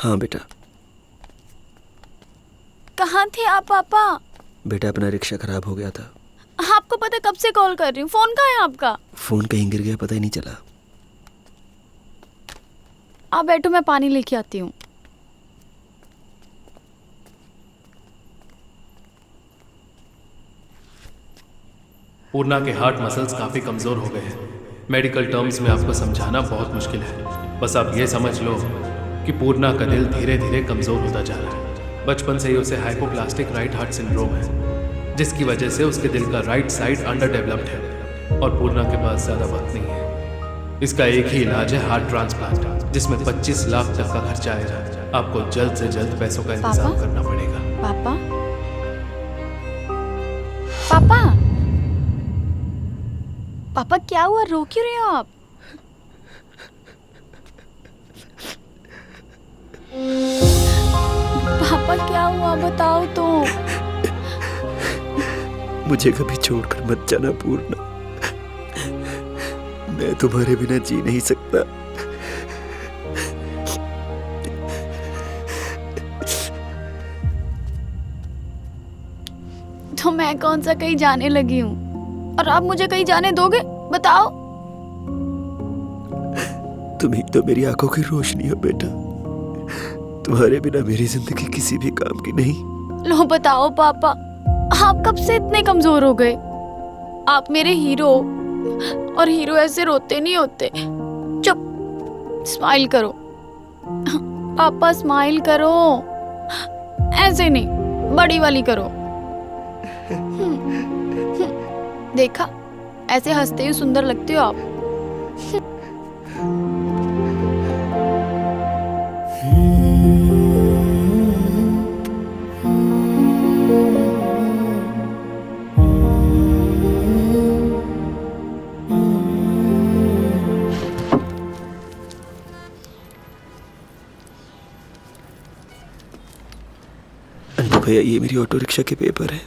हाँ बेटा। कहाँ थे आप पापा? बेटा अपना रिक्शा खराब हो गया था। आपको पता कब से कॉल कर रही हूँ, फोन कहाँ है आपका? फोन कहीं गिर गया, पता ही नहीं चला। आप बैठो, मैं पानी लेके आती हूँ। पूर्णा के हार्ट मसल्स काफी कमजोर हो गए हैं। मेडिकल टर्म्स में आपको समझाना बहुत मुश्किल है। बस आप ये समझ लो कि पूर्णा का दिल धीरे धीरे कमजोर होता जा रहा है। बचपन से ही उसे हाइपोप्लास्टिक राइट हार्ट सिंड्रोम है, जिसकी वजह से उसके दिल का राइट साइड अंडर डेवलप्ड है और पूर्णा के पास ज्यादा वक्त नहीं है। इसका एक ही इलाज है, हार्ट ट्रांसप्लांट, जिसमें 25 लाख तक का खर्चा आएगा। आपको जल्द से जल्द पैसों का इंतजाम करना पड़ेगा। पापा पापा पापा क्या हुआ, रो क्यों रहे हो आप? पापा क्या हुआ, बताओ तो। मुझे कभी छोड़कर मत जाना पूर्णा, मैं तुम्हारे बिना जी नहीं सकता। तो मैं कौन सा कहीं जाने लगी हूँ और आप मुझे कहीं जाने दोगे, बताओ? तुम ही तो मेरी आंखों की रोशनी हो बेटा, तुम्हारे बिना मेरी जिंदगी किसी भी काम की नहीं। लो बताओ पापा, आप कब से इतने कमजोर हो गए? आप मेरे हीरो, और हीरो ऐसे रोते नहीं होते। चुप, स्माइल करो पापा, स्माइल करो, ऐसे नहीं, बड़ी वाली करो। देखा, ऐसे हंसते ही सुंदर लगते हो आप। भैया ये मेरी ऑटो रिक्शा के पेपर है।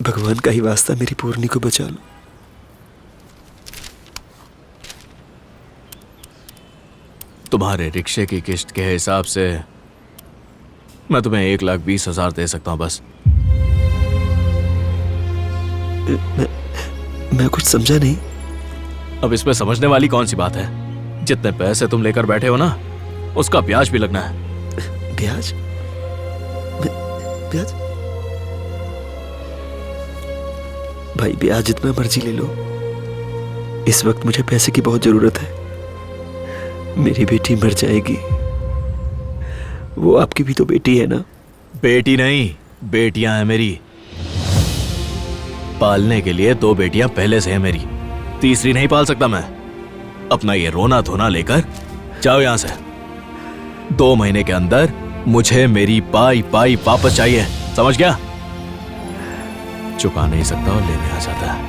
भगवान का ही वास्ता मेरी पूर्णी को बचा लो। तुम्हारे रिक्शे की किस्त के हिसाब से मैं तुम्हें 1,20,000 दे सकता हूँ बस। मैं कुछ समझा नहीं। अब इसमें समझने वाली कौन सी बात है? जितने पैसे तुम लेकर बैठे हो ना, उसका ब्याज भी लगना है। ब्याज? ब्याज? भाई ब्याज जितना मर्जी ले लो, इस वक्त मुझे पैसे की बहुत जरूरत है। मेरी बेटी मर जाएगी। वो आपकी भी तो बेटी है ना? बेटी नहीं, बेटियां हैं मेरी। पालने के लिए 2 बेटियां पहले से हैं मेरी, तीसरी नहीं पाल सकता मैं। अपना ये रोना धोना लेकर जाओ यहां से। 2 महीने के अंदर मुझे मेरी पाई पाई वापस चाहिए, समझ गया? चुका नहीं सकता और लेने आ जाता है।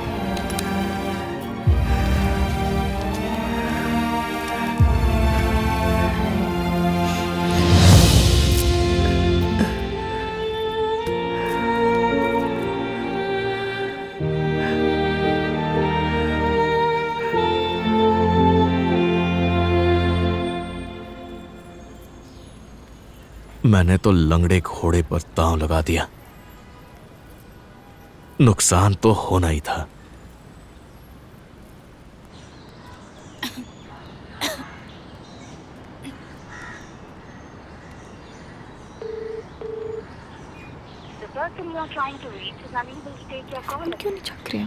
मैंने तो लंगड़े घोड़े पर दांव लगा दिया। नुकसान तो होना ही था। क्यों नहीं चक रहे?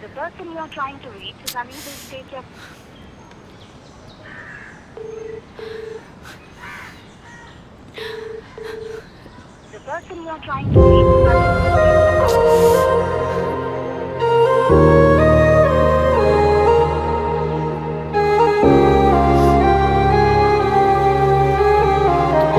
The person you are trying to reach is unable to take your The person you are trying to reach is unable to take your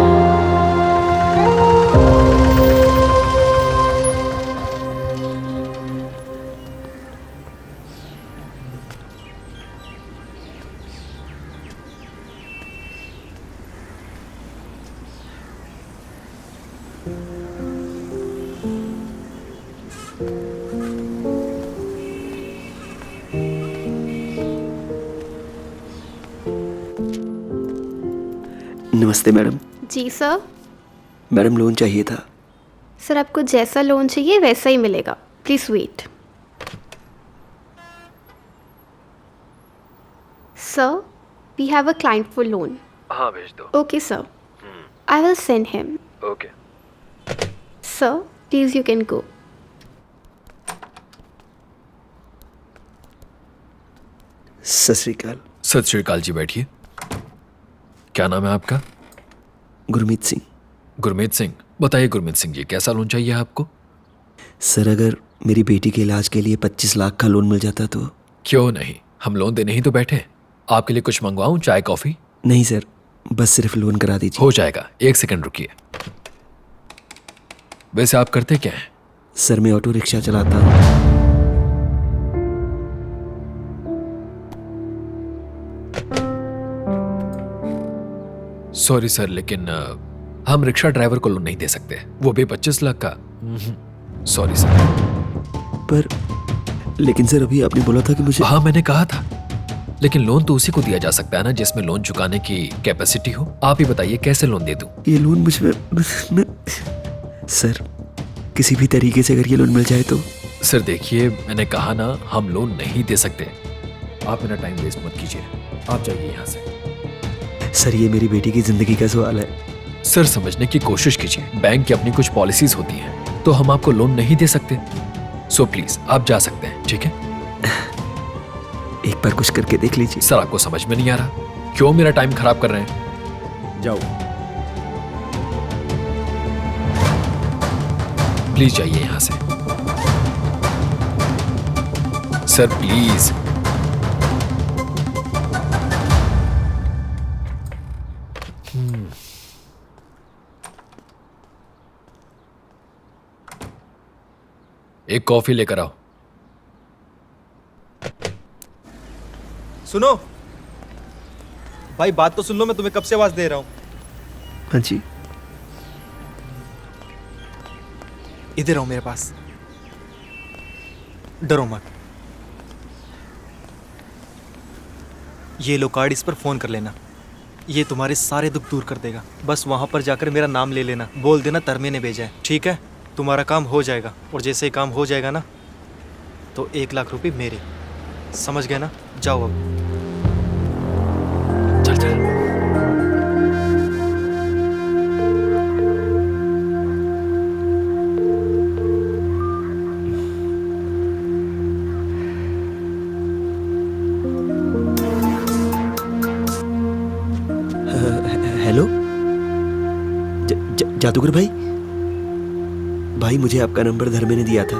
नमस्ते मैडम। जी सर। मैडम लोन चाहिए था। सर आपको जैसा लोन चाहिए वैसा ही मिलेगा, please wait. Sir we have a client for loan. हाँ भेज दो। Okay sir, I will send him. Okay. Sir please you can go. Sat Shri अकाल। सत श्री अकाल जी, बैठिए। क्या नाम है आपका? गुरमीत सिंह। गुरमीत सिंह, बताइए गुरमीत सिंह जी, कैसा लोन चाहिए आपको? सर अगर मेरी बेटी के इलाज के लिए 25 लाख का लोन मिल जाता तो। क्यों नहीं, हम लोन देने ही तो बैठे। आपके लिए कुछ मंगवाऊं, चाय कॉफी? नहीं सर, बस सिर्फ लोन करा दीजिए। हो जाएगा, 1 सेकंड रुकिए। वैसे आप करते क्या हैं? सर मैं ऑटो रिक्शा चलाता हूँ। सॉरी सर, लेकिन हम रिक्शा ड्राइवर को लोन नहीं दे सकते, वो भी 25 लाख का। Sorry sir. पर लेकिन सर अभी आपने बोला था कि मुझे। हाँ मैंने कहा था, लेकिन लोन तो उसी को दिया जा सकता है ना जिसमें लोन चुकाने की कैपेसिटी हो। आप ही बताइए कैसे लोन दे दूं? ये लोन मुझे सर किसी भी तरीके से अगर ये लोन मिल जाए तो। सर देखिए, मैंने कहा ना, हम लोन नहीं दे सकते। आप मेरा टाइम वेस्ट मत कीजिए, आप जाइए यहाँ से। सर ये मेरी बेटी की जिंदगी का सवाल है। सर समझने की कोशिश कीजिए, बैंक की अपनी कुछ पॉलिसीज होती हैं, तो हम आपको लोन नहीं दे सकते। सो प्लीज आप जा सकते हैं, ठीक है? एक बार कुछ करके देख लीजिए। सर आपको समझ में नहीं आ रहा, क्यों मेरा टाइम खराब कर रहे हैं? जाओ। प्लीज जाइए यहां से। Sir please. एक कॉफी लेकर आओ। सुनो भाई, बात तो सुन लो, मैं तुम्हें कब से आवाज दे रहा हूं। हाँ जी। इधर आओ मेरे पास, डरो मत। ये लो कार्ड, इस पर फोन कर लेना, ये तुम्हारे सारे दुख दूर कर देगा। बस वहां पर जाकर मेरा नाम ले लेना, बोल देना धर्मे ने भेजा है, ठीक है? तुम्हारा काम हो जाएगा, और जैसे ही काम हो जाएगा ना तो 1 लाख रुपए मेरे, समझ गए ना? जाओ अब। चल चल। हेलो जादूगर भाई। भाई मुझे आपका नंबर धर्मे ने दिया था।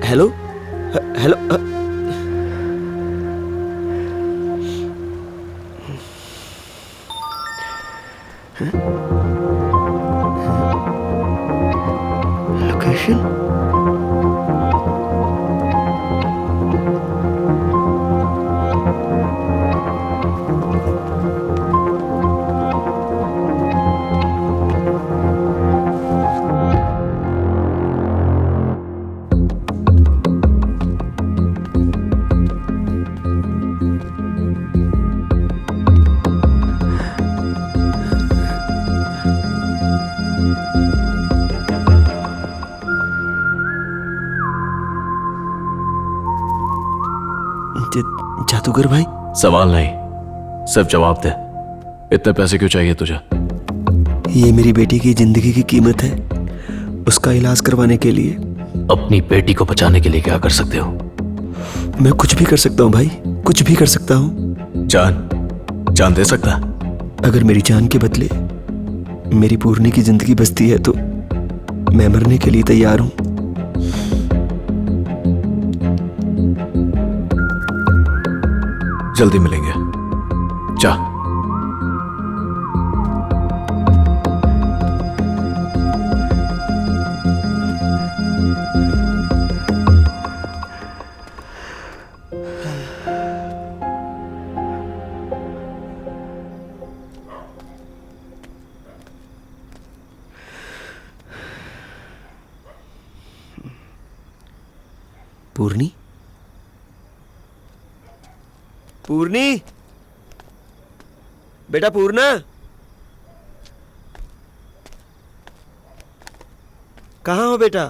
Hello hello. लोकेशन। जादूगर भाई। सवाल नहीं, सिर्फ जवाब दे। इतने पैसे क्यों चाहिए तुझे? ये मेरी बेटी की जिंदगी की कीमत है, उसका इलाज करवाने के लिए। अपनी बेटी को बचाने के लिए क्या कर सकते हो? मैं कुछ भी कर सकता हूँ भाई, कुछ भी कर सकता हूँ। जान दे सकता? अगर मेरी जान के बदले मेरी पूर्णी की जिंदगी बचती है तो मैं मरने के लिए तैयार हूँ। जल्दी मिलेंगे, जा। पूर्णी, पूर्णी, बेटा पूर्णा, कहाँ हो बेटा?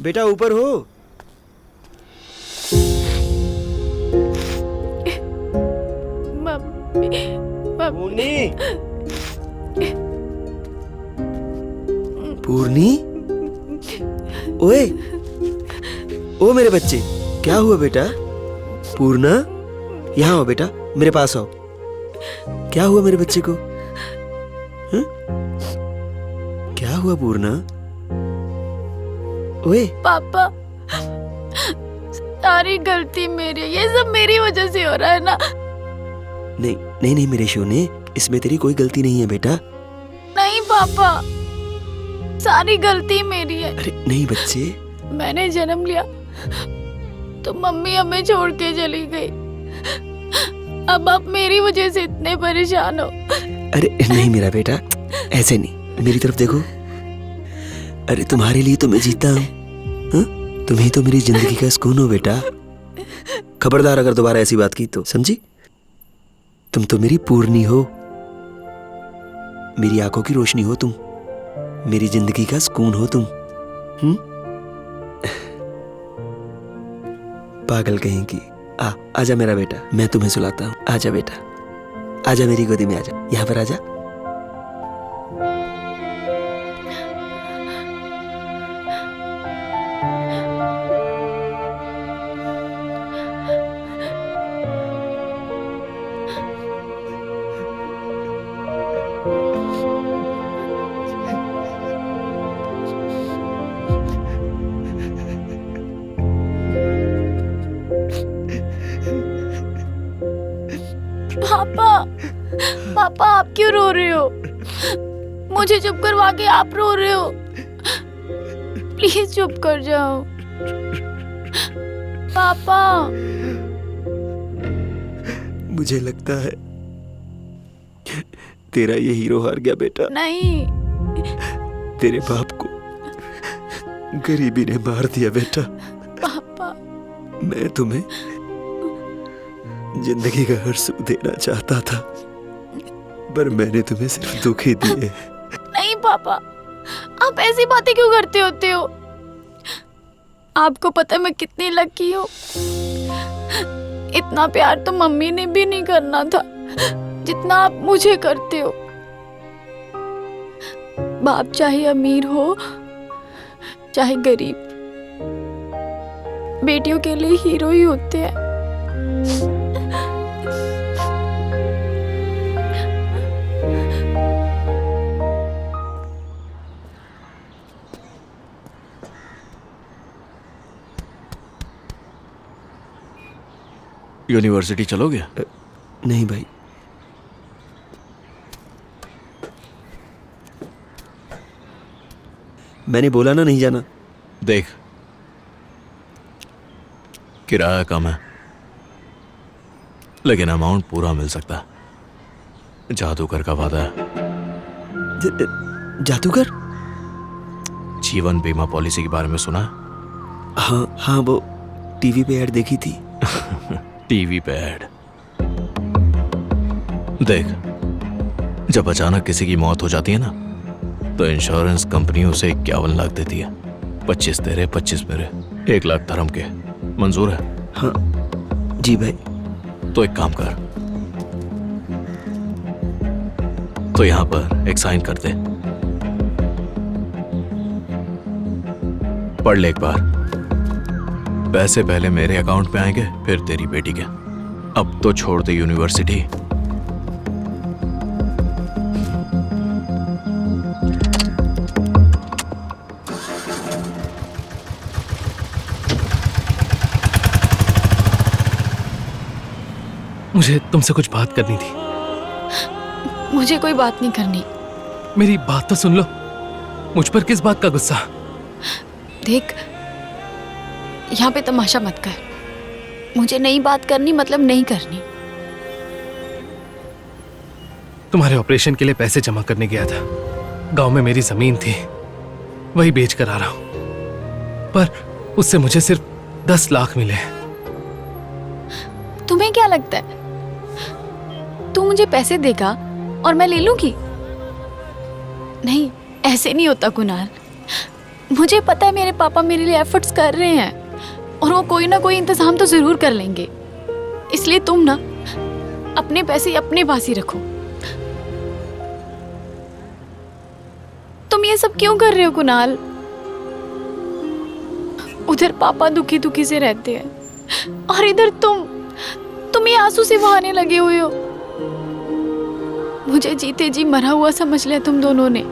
बेटा ऊपर हो? मम्मी। पूर्णी, ओए, ओ मेरे बच्चे, क्या हुआ बेटा? पूर्णा, यहाँ आओ बेटा, मेरे पास आओ। क्या हुआ मेरे बच्चे को? हा? क्या हुआ पूर्णा? ओए पापा, सारी गलती मेरी है, ये सब मेरी वजह से हो रहा है ना। नहीं नहीं नहीं मेरे सोने, इसमें तेरी कोई गलती नहीं है बेटा। नहीं पापा, सारी गलती मेरी है। अरे नहीं बच्चे, मैंने जन्म लिया तो मम्मी हमें छोड़ के चली गई। अब आप मेरी वजह से इतने परेशान हो। अरे नहीं मेरा बेटा, ऐसे नहीं, मेरी तरफ देखो। अरे तुम्हारे लिए तो मैं जीता हूँ, तुम ही तो मेरी जिंदगी का सुकून हो बेटा। खबरदार अगर दोबारा ऐसी बात की तो, समझी? तुम तो मेरी पूर्णी हो, मेरी आंखों की रोशनी हो तुम, मेरी जिंदगी का सुकून हो तुम। पागल कहेंगी। आजा मेरा बेटा, मैं तुम्हें सुलाता हूँ। आजा बेटा, आजा मेरी गोदी में, आजा, यहाँ पर आजा। पापा आप क्यों रो रहे हो? मुझे चुप करवा के आप रो रहे हो। प्लीज चुप कर जाओ पापा। मुझे लगता है तेरा ये हीरो हार गया बेटा। नहीं, तेरे बाप को गरीबी ने मार दिया बेटा। पापा, मैं तुम्हें जिंदगी का हर सुख देना चाहता था, पर मैंने तुम्हें सिर्फ दुख ही दिए। नहीं पापा, आप ऐसी बातें क्यों करते होते हो? आपको पता है मैं कितनी लकी हूँ। इतना प्यार तो मम्मी ने भी नहीं करना था जितना आप मुझे करते हो। बाप चाहे अमीर हो चाहे गरीब, बेटियों के लिए हीरो ही होते हैं। यूनिवर्सिटी चलोगे? नहीं भाई। मैंने बोला ना नहीं जाना। देख, किराया कम है लेकिन अमाउंट पूरा मिल सकता है। जादूगर का वादा है। जादूगर? जीवन बीमा पॉलिसी के बारे में सुना? हाँ हाँ, वो टीवी पे ऐड देखी थी। टीवी पे ऐड देख, जब अचानक किसी की मौत हो जाती है ना, तो इंश्योरेंस कंपनी उसे 51 लाख देती है। 25 तेरे, 25 मेरे, 1 लाख धर्म के। मंजूर है? हाँ जी भाई। तो एक काम कर, तो यहां पर एक साइन कर दे। पढ़ ले एक बार। पैसे पहले मेरे अकाउंट में आएंगे, फिर तेरी बेटी के। अब तो छोड़ दे यूनिवर्सिटी। मुझे तुमसे कुछ बात करनी थी। मुझे कोई बात नहीं करनी। मेरी बात तो सुन लो। मुझ पर किस बात का गुस्सा? देख, यहाँ पे तमाशा मत कर। मुझे नहीं बात करनी मतलब नहीं करनी। तुम्हारे ऑपरेशन के लिए पैसे जमा करने गया था। गांव में मेरी जमीन थी, वही बेच कर आ रहा हूं, पर उससे मुझे सिर्फ 10 लाख मिले। तुम्हें क्या लगता है तू मुझे पैसे देगा और मैं ले लूंगी? नहीं, ऐसे नहीं होता कुणाल। मुझे पता है मेरे पापा मेरे लिए एफर्ट्स कर रहे हैं और वो कोई ना कोई इंतजाम तो जरूर कर लेंगे। इसलिए तुम ना अपने पैसे अपने पास ही रखो। तुम ये सब क्यों कर रहे हो कुणाल? उधर पापा दुखी दुखी से रहते हैं और इधर तुम ये आंसू से बहाने लगे हुए हो। मुझे जीते जी मरा हुआ समझ लिया तुम दोनों ने।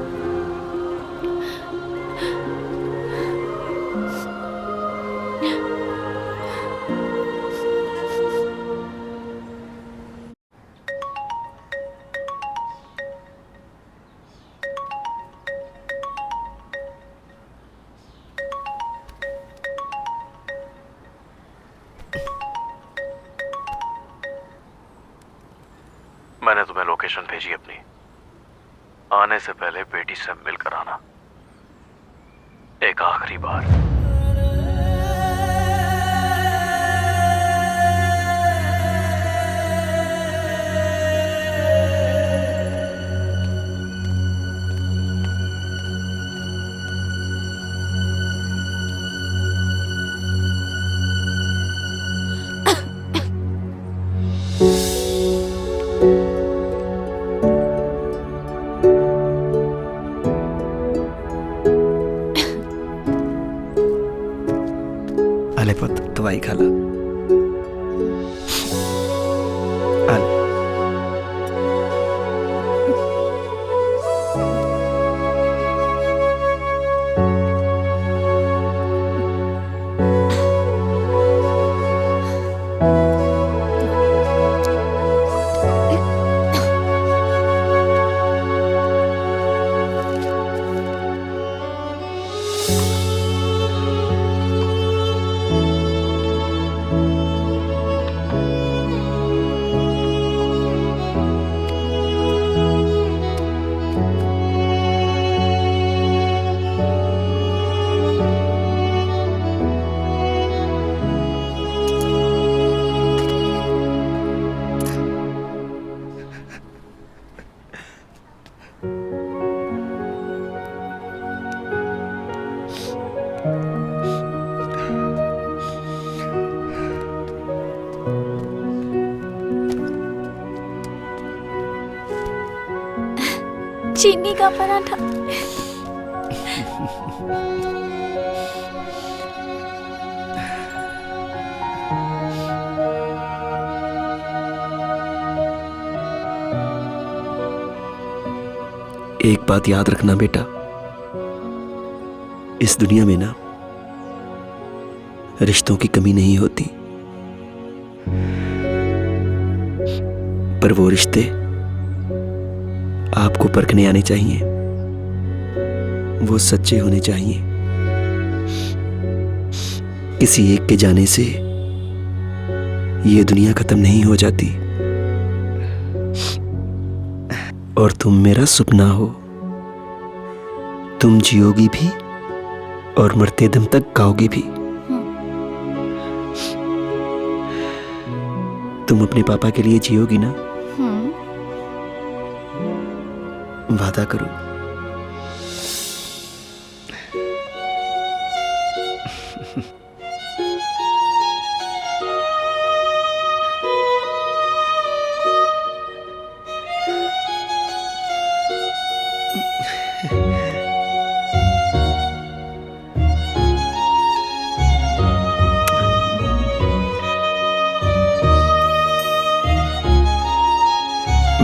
मैंने तुम्हें लोकेशन भेजी अपनी। आने से पहले बेटी से मिलकर आना, एक आखिरी बार। अले पुत, दवाई खा ला। अले। चीनी का पराठा। एक बात याद रखना बेटा, इस दुनिया में ना रिश्तों की कमी नहीं होती, पर वो रिश्ते आपको परखने आने चाहिए। वो सच्चे होने चाहिए। किसी एक के जाने से ये दुनिया खत्म नहीं हो जाती। और तुम मेरा सपना हो। तुम जियोगी भी और मरते दम तक गाओगी भी। तुम अपने पापा के लिए जियोगी ना? वादा करो।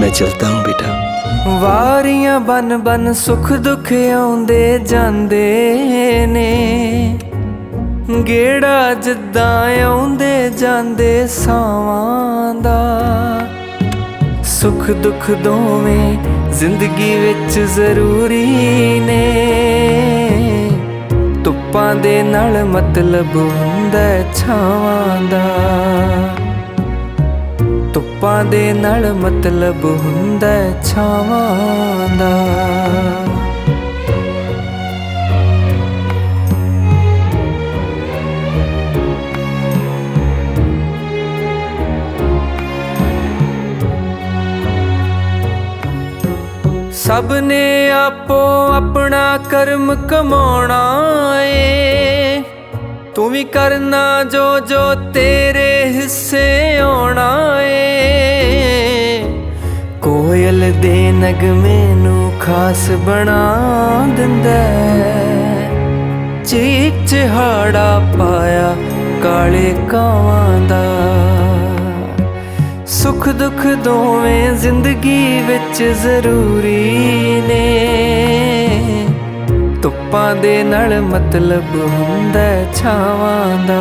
मैं चलता हूँ बेटा। वारियां बन बन सुख दुख आउंदे जांदे ने, गेड़ा जिद्दां आउंदे जांदे सावां दा। सुख दुख दोवें जिंदगी विच जरूरी ने, धुप्पां दे नाल मतलब हुंदा छावां दा। धुप्पां दे नाल मतलब हुंदा छावां दा। सबने आपो अपना कर्म कमाना है, तू भी करना जो जो तेरे हिस्से आना है। कोयल दे नगमे नू खास बना दिंदा, चीक चिहाड़ा पाया काले कावां दा। सुख दुख दोवें जिंदगी विच जरूरी ने, धुप्पां दे नाल मतलब हुंदा छावां दा।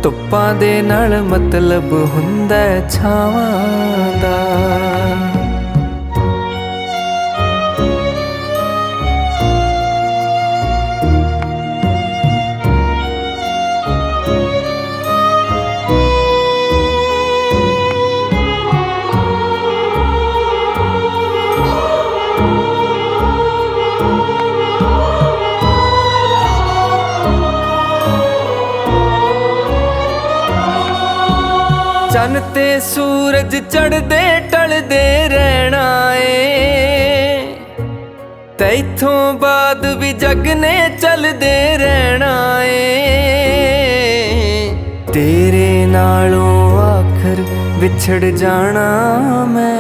धुप्पां दे नाल मतलब हुंदा छावां दा। चन ते सूरज चढ़दे टलदे रहना है, ते इथों बाद भी जग ने चलदे रहना है। तेरे नालों आखर विछड़ जाना मैं।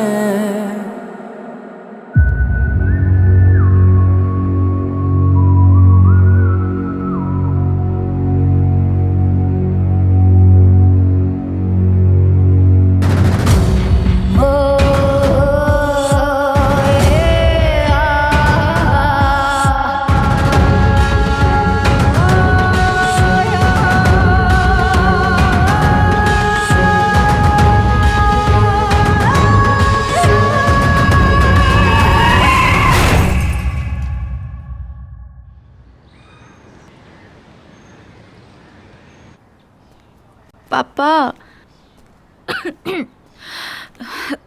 पापा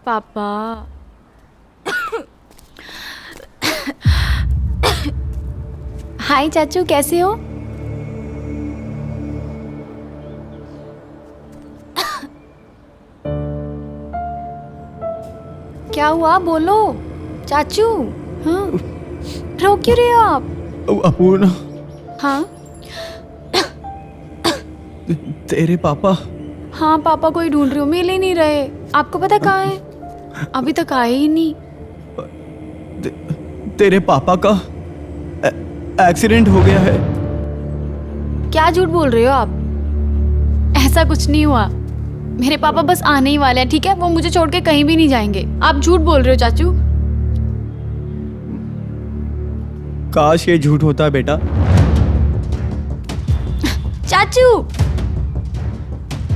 पापा हाय चाचू, कैसे हो? क्या हुआ, बोलो चाचू। हाँ, रो क्यों रहे हो आप? अपूर्णा, हाँ तेरे पापा। हाँ पापा को ही ढूंढ रही हूँ, मिल ही नहीं रहे। आपको पता कहाँ है? अभी तक आए ही नहीं। तेरे पापा का एक्सीडेंट हो गया है। क्या झूठ बोल रहे हो आप? ऐसा कुछ नहीं हुआ। मेरे पापा बस आने ही वाले हैं, ठीक है? वो मुझे छोड़ के कहीं भी नहीं जाएंगे। आप झूठ बोल रहे हो चाचू। काश ये झूठ होता बेटा। चाचू,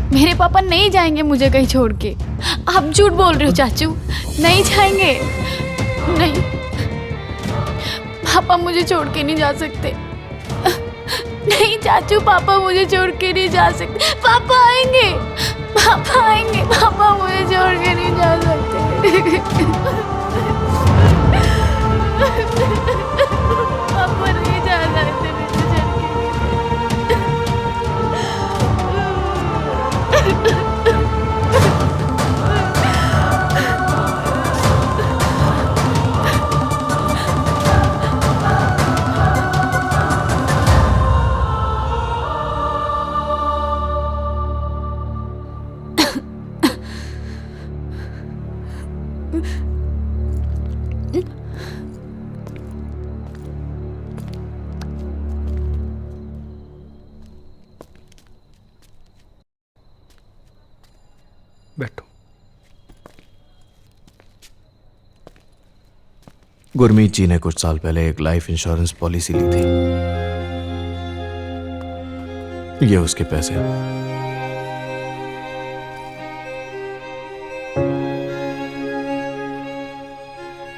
मेरे पापा नहीं जाएंगे मुझे कहीं छोड़ के। आप झूठ बोल रहे हो चाचू, नहीं जाएंगे। नहीं, पापा मुझे छोड़ के नहीं जा सकते। नहीं चाचू, पापा मुझे छोड़ के नहीं जा सकते। पापा आएंगे, पापा आएंगे। पापा मुझे छोड़ के नहीं जा सकते। पापा नहीं जा सकते मुझे छोड़ के। बैठो। गुरमीत जी ने कुछ साल पहले एक लाइफ इंश्योरेंस पॉलिसी ली थी। ये उसके पैसे हैं।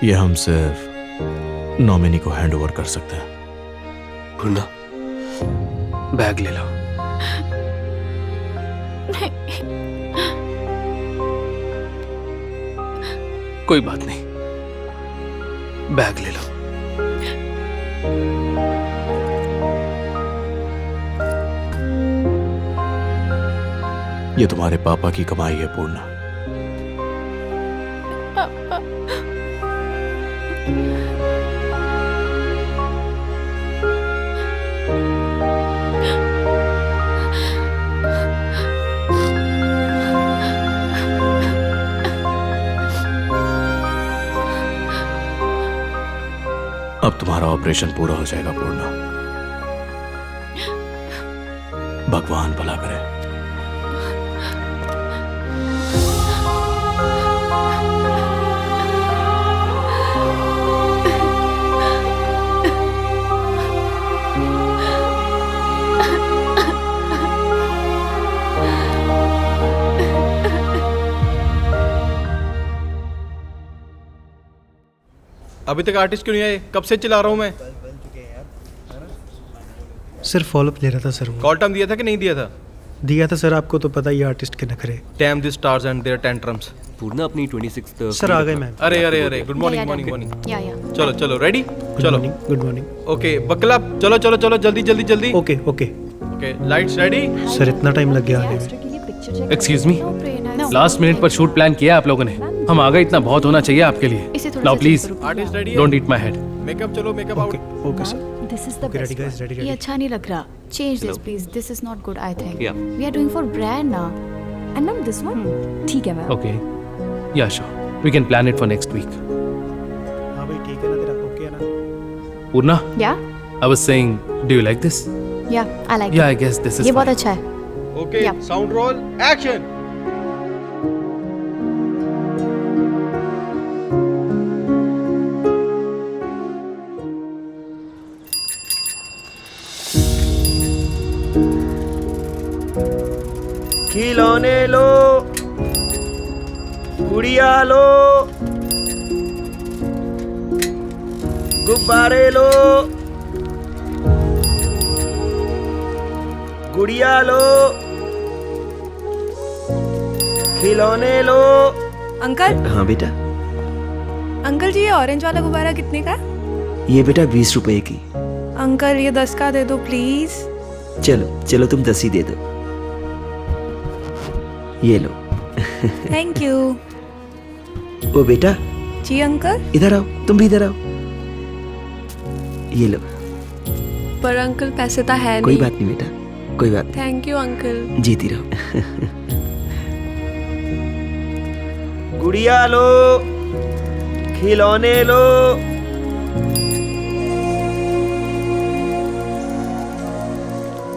ये हम सिर्फ नॉमिनी को हैंड ओवर कर सकते हैं। पूर्णा, बैग ले लो। कोई बात नहीं, बैग ले लो। ये तुम्हारे पापा की कमाई है पूर्णा। पापा अब तुम्हारा ऑपरेशन पूरा हो जाएगा पूर्णा। भगवान भला करे। अभी तक आर्टिस्ट क्यों नहीं आए? कब से चिल्ला रहा हूँ मैं। सर फॉलोअप ले रहा था सर। कॉल टाइम दिया था कि नहीं दिया था? दिया था सर, आपको तो पता ही आर्टिस्ट के नखरे। Damn the stars and their tantrums. Purna अपनी 26th सर आ गए मैम। अरे अरे अरे, गुड मॉर्निंग मॉर्निंग मॉर्निंग। या चलो चलो रेडी, चलो good morning. Okay buckle up, चलो चलो चलो जल्दी जल्दी जल्दी। Okay okay okay lights ready. Sir इतना टाइम लग गया आने में। एक्सक्यूज मी, लास्ट मिनट पर शूट प्लान किया आप लोगों ने। हम आ गए, इतना बहुत होना चाहिए आपके लिए। Now please artist ready, don't eat my head. Makeup चलो, makeup out. Okay sir. This is the Okay, ready best guys, one. ready, ये ready. अच्छा नहीं लग रहा. Change this please. This is not good I think. Yeah. We are doing for brand now. And ma'am this one? ठीक है ma'am. Okay. Yeah, sure. We can plan it for next week. हाँ भाई ठीक है ना, तेरा okay है ना? Purna? Yeah? I was saying, do you like this? Yeah, I like it. Yeah, I guess this is ये बहुत fine. अच्छा है. Okay Yeah. Sound roll action. खिलौने लो, गुड़िया लो, गुब्बारे लो, गुड़िया लो, खिलौने लो। अंकल। हाँ बेटा। अंकल जी ये ऑरेंज वाला गुब्बारा कितने का है? ये बेटा 20 रुपए की। अंकल ये 10 का दे दो प्लीज। चलो चलो तुम 10 ही दे दो। ये लो। Thank you. ओ बेटा। जी अंकल। इधर आओ, तुम भी इधर आओ। ये लो। पर अंकल पैसे तो है कोई नहीं। बात नहीं बेटा, कोई बात थैंक यू अंकल। नहीं, जीती रहो। गुड़िया लो, खिलौने लो,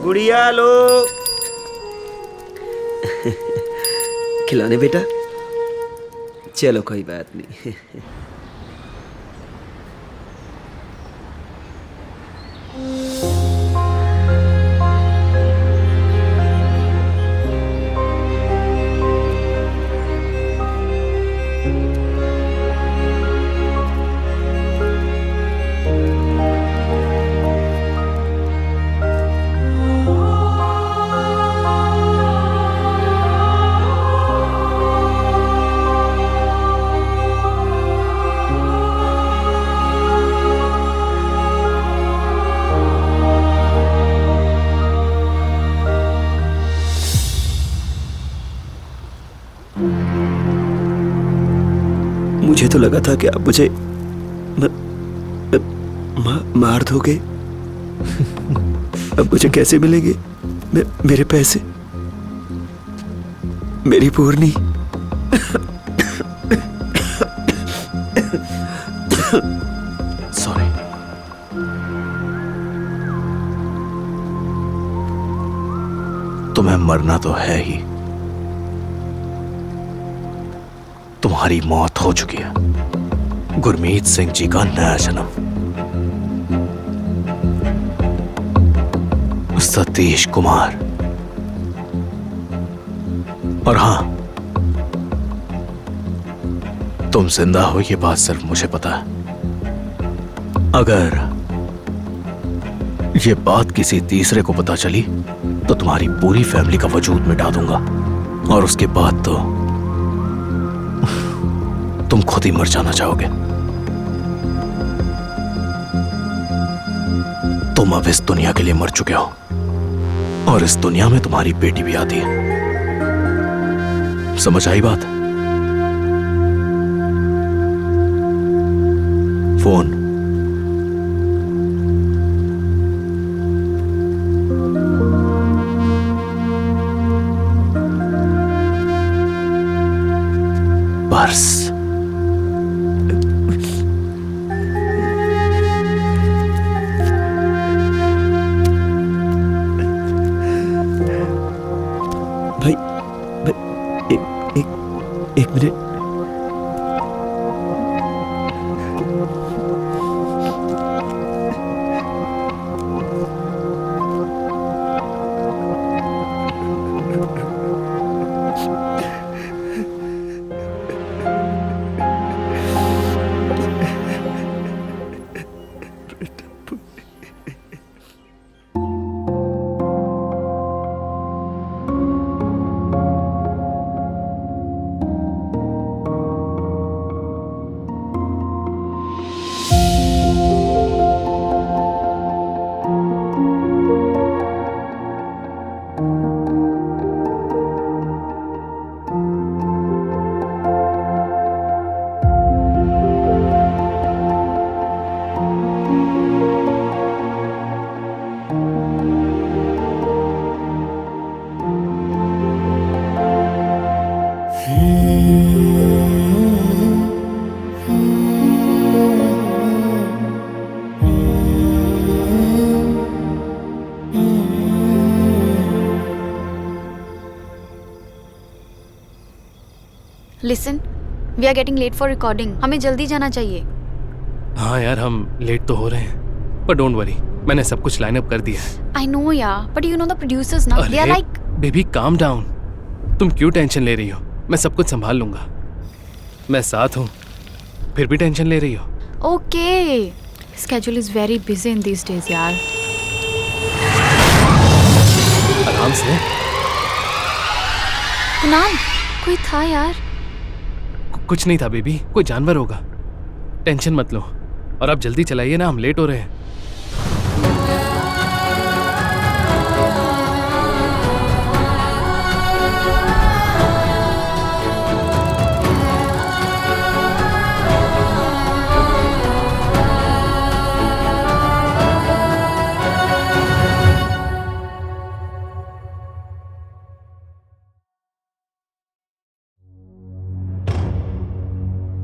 गुड़िया लो। खिलौने बेटा, चलो कोई बात नहीं। मुझे तो लगा था कि आप मुझे मार दोगे। अब मुझे कैसे मिलेंगे मेरे पैसे, मेरी पूर्णी? सॉरी। तुम्हें मरना तो है ही, तुम्हारी मौत हो चुकी है। गुरमीत सिंह जी का नया जन्म। सतीश कुमार। और हां, तुम जिंदा हो ये बात सिर्फ मुझे पता है। अगर ये बात किसी तीसरे को पता चली तो तुम्हारी पूरी फैमिली का वजूद मिटा दूंगा, और उसके बाद तो तुम खुद ही मर जाना चाहोगे। तुम अब इस दुनिया के लिए मर चुके हो, और इस दुनिया में तुम्हारी बेटी भी आती है। समझ आई बात? फोन। पर्स। भाई, एक minute. Listen, we are getting late for recording. हमें जल्दी जाना चाहिए। हाँ यार, हम लेट तो हो रहे हैं, पर डोंट वरी, मैंने सब कुछ लाइन अप कर दिया है। आई नो यार, but you know the producers ना, they are like. Baby calm down, तुम क्यों टेंशन ले रही हो? मैं सब कुछ संभाल लूंगा। मैं साथ हूँ, फिर भी टेंशन ले रही हो? Okay, schedule is very busy in these days यार। आराम से। कुणाल, कोई था यार? कुछ नहीं था बेबी, कोई जानवर होगा। टेंशन मत लो, और आप जल्दी चलाइए ना, हम लेट हो रहे हैं।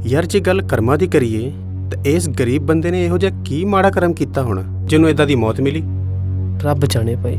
ਯਾਰ ਜੇ ਗੱਲ ਕਰਮਾਂ ਦੀ ਕਰੀਏ ਤਾਂ ਇਸ ਗਰੀਬ ਬੰਦੇ ਨੇ ਇਹੋ ਜਿਹਾ ਕੀ ਮਾੜਾ ਕਰਮ ਕੀਤਾ ਹੋਣਾ ਜਿਹਨੂੰ ਇਦਾਂ ਦੀ ਮੌਤ ਮਿਲੀ? ਰੱਬ ਜਾਣੇ ਭਾਈ।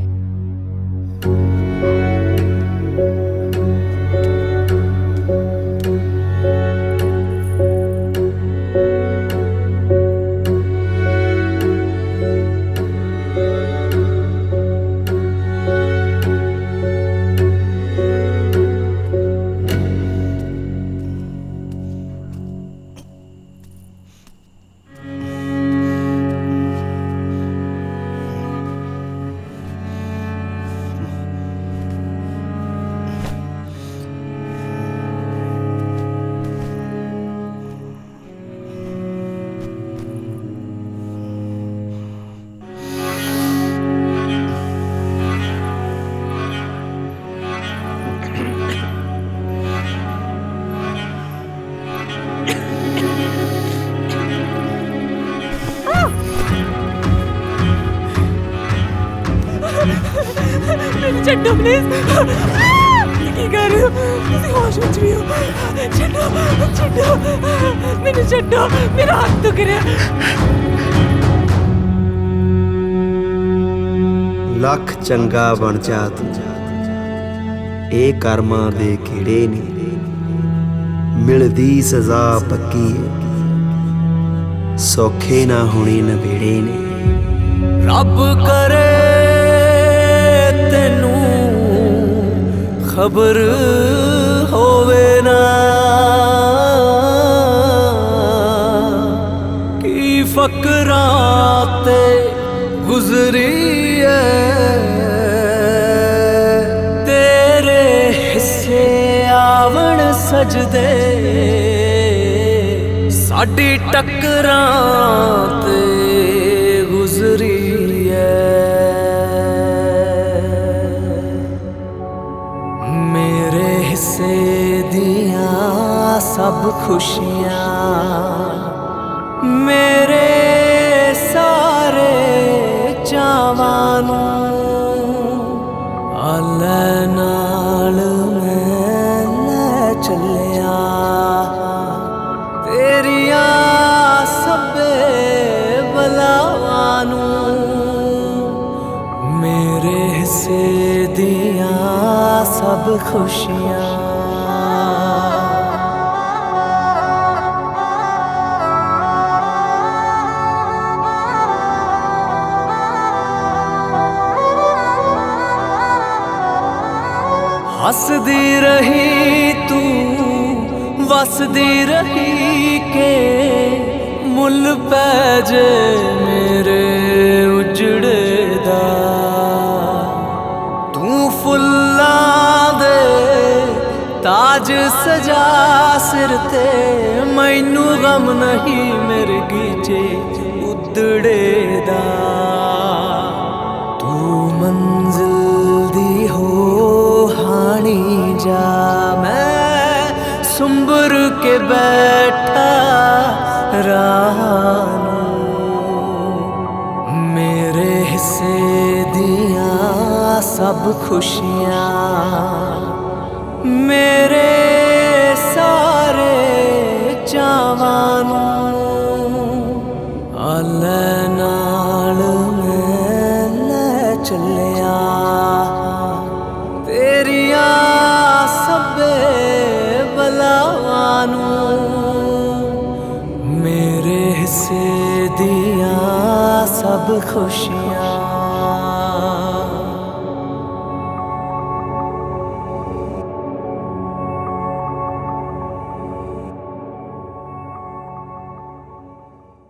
ਮੈਨੂੰ ਛੱਡੋ ਪਲੀਜ਼। ਕੀ ਕਰ ਰਹੇ ਹੋ ਤੁਸੀਂ? ਹੋਸ਼ ਵਿੱਚ ਵੀ ਹੋ? ਛੱਡੋ ਛੱਡੋ, ਮੈਨੂੰ ਛੱਡੋ, ਮੇਰਾ ਹੱਥ ਦੁਖ ਰਿਹਾ। ਲੱਖ ਚੰਗਾ ਬਣ ਜਾ ਤੂੰ, ਇਹ ਕਰਮਾਂ ਦੇ ਖੇੜੇ ਨੇ, ਮਿਲਦੀ ਸਜ਼ਾ ਪੱਕੀ ਹੈ, ਸੌਖੇ ਨਾ ਹੋਣੇ ਨਵੇੜੇ ਨੇ। ਰੱਬ ਕਰੇ ਤੈਨੂੰ ਖਬਰ ਹੋਵੇ ਨਾ ਕੀ ਫਕਰਾਂ ਤੇ ਗੁਜ਼ਰੀ ਹੈ, ਤੇਰੇ ਹਿੱਸੇ ਆਵਣ ਸਜਦੇ, ਸਾਡੀ ਟੱਕਰਾਂ ਤੇ ਗੁਜ਼ਰੀ सब खुशियाँ मेरे ਚੱਲਿਆ ਤੇਰੀਆਂ ਸਭੇ ਬਲਾਵਾਂ ਨੂੰ ਮੇਰੇ ਹਿੱਸੇ ਦੀਆਂ ਸਭ ਖੁਸ਼ੀਆਂ ਹੱਸਦੀ ਰਹੀ ਤੂੰ ਵਸਦੀ ਰਹੀ ਕੇ ਮੁੱਲ ਪੈ ਜੇ ਮੇਰੇ ਉਜੜੇ ਦਾ ਤੂੰ ਫੁੱਲਾਂ ਦੇ ਤਾਜ ਸਜਾ ਸਿਰ ਤੇ ਮੈਨੂੰ ਗਮ ਨਹੀਂ ਮੇਰੇ ਗੀਚੇ ਉਦੜੇ ਦਾ ਤੂੰ ਮੰਜ਼ਿਲ ਦੀ ਹੋ ਹਾਣੀ ਜਾ ਮੈਂ ਸੁੰਬਰ ਕੇ ਬੈਠਾ ਰਾਹ ਨੂੰ ਮੇਰੇ ਹਿੱਸੇ ਦੀਆਂ ਸਭ ਖੁਸ਼ੀਆਂ ਮੇਰੇ ਸਾਰੇ ਚਾਵਾਂ ਨੂੰ ਆਲੇ ਨਾਲ ਮੈਂ ਲੈ ਚੱਲਿਆ ਤੇਰੀਆਂ ਸਭੇ ਬਲਾਵਾਂ ਨੂੰ ਮੇਰੇ ਹਿੱਸੇ ਦੀਆਂ ਸਭ ਖੁਸ਼ੀਆਂ